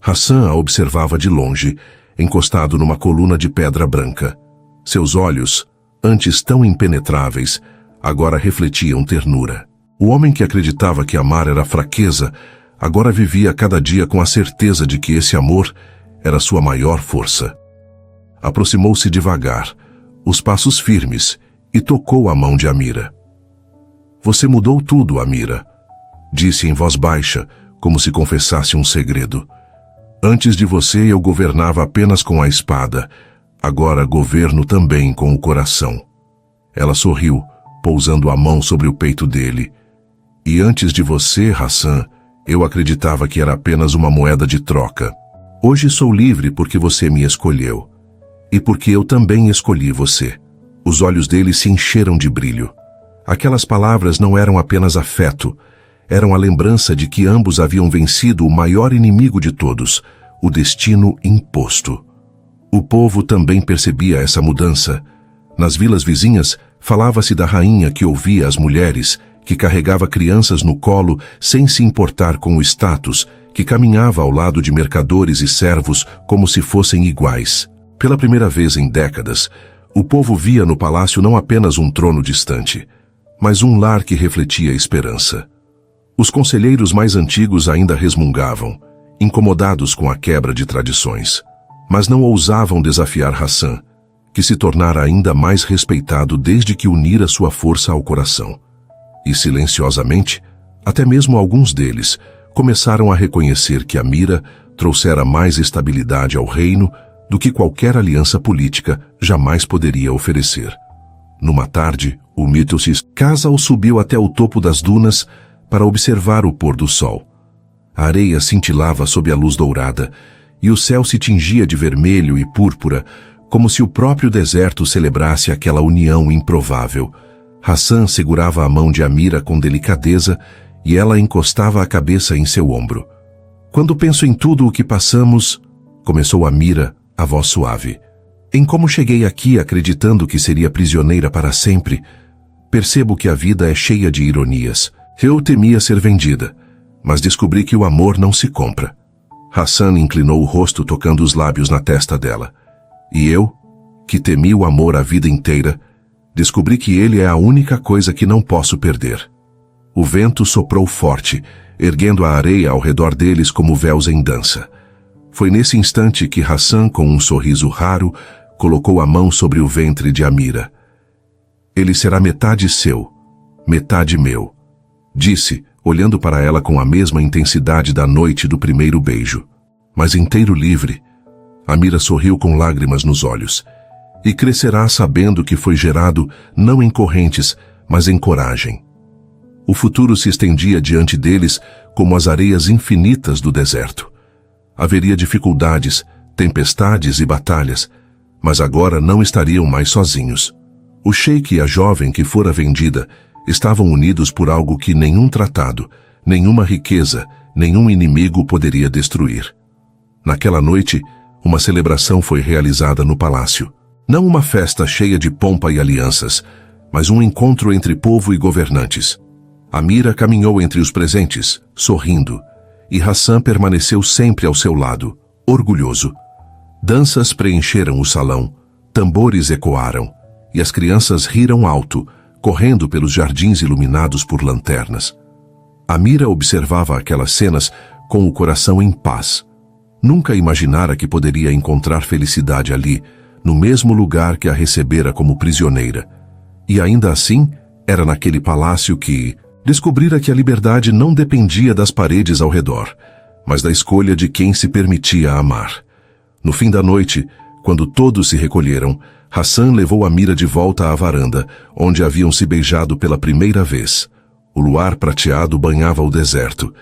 Hassan a observava de longe, encostado numa coluna de pedra branca. Seus olhos, antes tão impenetráveis, agora refletiam ternura. O homem que acreditava que amar era fraqueza, agora vivia cada dia com a certeza de que esse amor era sua maior força. Aproximou-se devagar, os passos firmes, e tocou a mão de Amira. "Você mudou tudo, Amira", disse em voz baixa, como se confessasse um segredo. "Antes de você eu governava apenas com a espada, agora governo também com o coração." Ela sorriu, pousando a mão sobre o peito dele. "E antes de você, Hassan, eu acreditava que era apenas uma moeda de troca. Hoje sou livre porque você me escolheu. E porque eu também escolhi você." Os olhos dele se encheram de brilho. Aquelas palavras não eram apenas afeto, eram a lembrança de que ambos haviam vencido o maior inimigo de todos, o destino imposto. O povo também percebia essa mudança. Nas vilas vizinhas, falava-se da rainha que ouvia as mulheres, que carregava crianças no colo sem se importar com o status, que caminhava ao lado de mercadores e servos como se fossem iguais. Pela primeira vez em décadas, o povo via no palácio não apenas um trono distante, mas um lar que refletia esperança. Os conselheiros mais antigos ainda resmungavam, incomodados com a quebra de tradições, mas não ousavam desafiar Hassan, que se tornara ainda mais respeitado desde que unira sua força ao coração. E silenciosamente, até mesmo alguns deles começaram a reconhecer que Amira trouxera mais estabilidade ao reino do que qualquer aliança política jamais poderia oferecer. Numa tarde, o Mittelsis Casal subiu até o topo das dunas para observar o pôr do sol. A areia cintilava sob a luz dourada e o céu se tingia de vermelho e púrpura, como se o próprio deserto celebrasse aquela união improvável. Hassan segurava a mão de Amira com delicadeza e ela encostava a cabeça em seu ombro. "Quando penso em tudo o que passamos", começou Amira, a voz suave, "em como cheguei aqui acreditando que seria prisioneira para sempre, percebo que a vida é cheia de ironias. Eu temia ser vendida, mas descobri que o amor não se compra." Hassan inclinou o rosto tocando os lábios na testa dela. "E eu, que temi o amor a vida inteira, descobri que ele é a única coisa que não posso perder." O vento soprou forte, erguendo a areia ao redor deles como véus em dança. Foi nesse instante que Hassan, com um sorriso raro, colocou a mão sobre o ventre de Amira. "Ele será metade seu, metade meu", disse, olhando para ela com a mesma intensidade da noite do primeiro beijo. "Mas inteiro livre." Amira sorriu com lágrimas nos olhos. "E crescerá sabendo que foi gerado não em correntes, mas em coragem. O futuro se estendia diante deles como as areias infinitas do deserto. Haveria dificuldades, tempestades e batalhas, mas agora não estariam mais sozinhos. O sheik e a jovem que fora vendida estavam unidos por algo que nenhum tratado, nenhuma riqueza, nenhum inimigo poderia destruir. Naquela noite, uma celebração foi realizada no palácio. Não uma festa cheia de pompa e alianças, mas um encontro entre povo e governantes. Amira caminhou entre os presentes, sorrindo, e Hassan permaneceu sempre ao seu lado, orgulhoso. Danças preencheram o salão, tambores ecoaram, e as crianças riram alto, correndo pelos jardins iluminados por lanternas. Amira observava aquelas cenas com o coração em paz. Nunca imaginara que poderia encontrar felicidade ali, no mesmo lugar que a recebera como prisioneira. E ainda assim, era naquele palácio que descobrira que a liberdade não dependia das paredes ao redor, mas da escolha de quem se permitia amar. No fim da noite, quando todos se recolheram, Hassan levou Amira de volta à varanda, onde haviam se beijado pela primeira vez. O luar prateado banhava o deserto,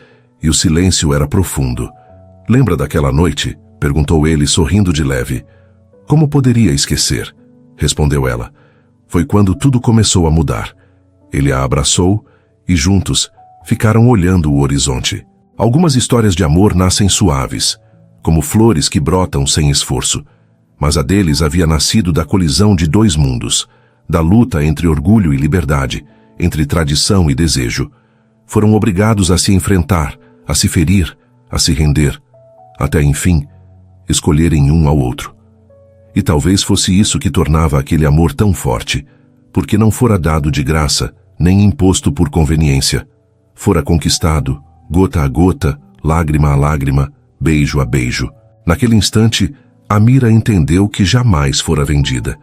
e o silêncio era profundo. "Lembra daquela noite?" perguntou ele, sorrindo de leve. "Como poderia esquecer?" respondeu ela. "Foi quando tudo começou a mudar." Ele a abraçou e juntos ficaram olhando o horizonte. Algumas histórias de amor nascem suaves, como flores que brotam sem esforço, mas a deles havia nascido da colisão de dois mundos, da luta entre orgulho e liberdade, entre tradição e desejo. Foram obrigados a se enfrentar, a se ferir, a se render, até, enfim, escolherem um ao outro. E talvez fosse isso que tornava aquele amor tão forte, porque não fora dado de graça, nem imposto por conveniência. Fora conquistado, gota a gota, lágrima a lágrima, beijo a beijo. Naquele instante, Amira entendeu que jamais fora vendida.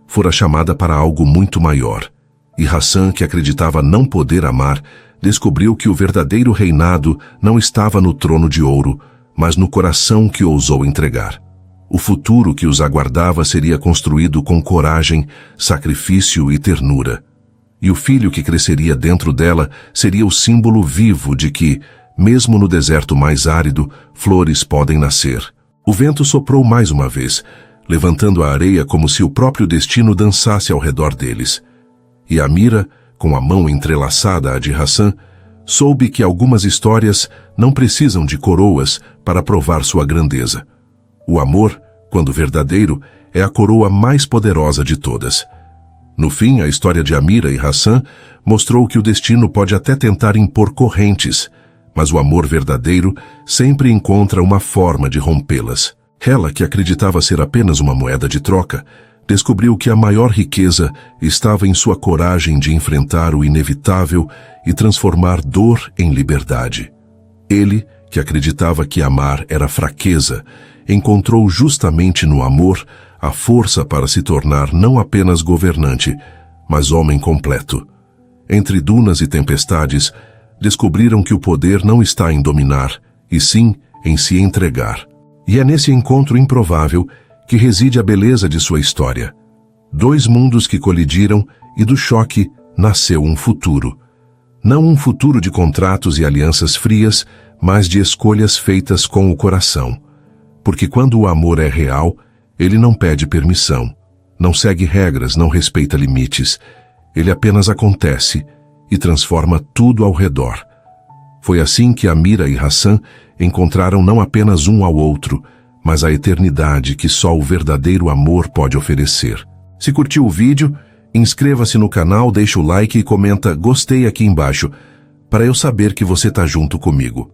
Fora chamada para algo muito maior. E Hassan, que acreditava não poder amar, descobriu que o verdadeiro reinado não estava no trono de ouro, mas no coração que ousou entregar. O futuro que os aguardava seria construído com coragem, sacrifício e ternura. E o filho que cresceria dentro dela seria o símbolo vivo de que, mesmo no deserto mais árido, flores podem nascer. O vento soprou mais uma vez, levantando a areia como se o próprio destino dançasse ao redor deles. E Amira, com a mão entrelaçada à de Hassan, soube que algumas histórias não precisam de coroas para provar sua grandeza. O amor, quando verdadeiro, é a coroa mais poderosa de todas. No fim, a história de Amira e Hassan mostrou que o destino pode até tentar impor correntes, mas o amor verdadeiro sempre encontra uma forma de rompê-las. Ela, que acreditava ser apenas uma moeda de troca, descobriu que a maior riqueza estava em sua coragem de enfrentar o inevitável e transformar dor em liberdade. Ele, que acreditava que amar era fraqueza, encontrou justamente no amor a força para se tornar não apenas governante, mas homem completo. Entre dunas e tempestades, descobriram que o poder não está em dominar, e sim em se entregar. E é nesse encontro improvável que reside a beleza de sua história. Dois mundos que colidiram e do choque nasceu um futuro. Não um futuro de contratos e alianças frias, mas de escolhas feitas com o coração. Porque quando o amor é real, ele não pede permissão, não segue regras, não respeita limites. Ele apenas acontece e transforma tudo ao redor. Foi assim que Amira e Hassan encontraram não apenas um ao outro, mas a eternidade que só o verdadeiro amor pode oferecer. Se curtiu o vídeo, inscreva-se no canal, deixa o like e comenta "gostei" aqui embaixo, para eu saber que você está junto comigo.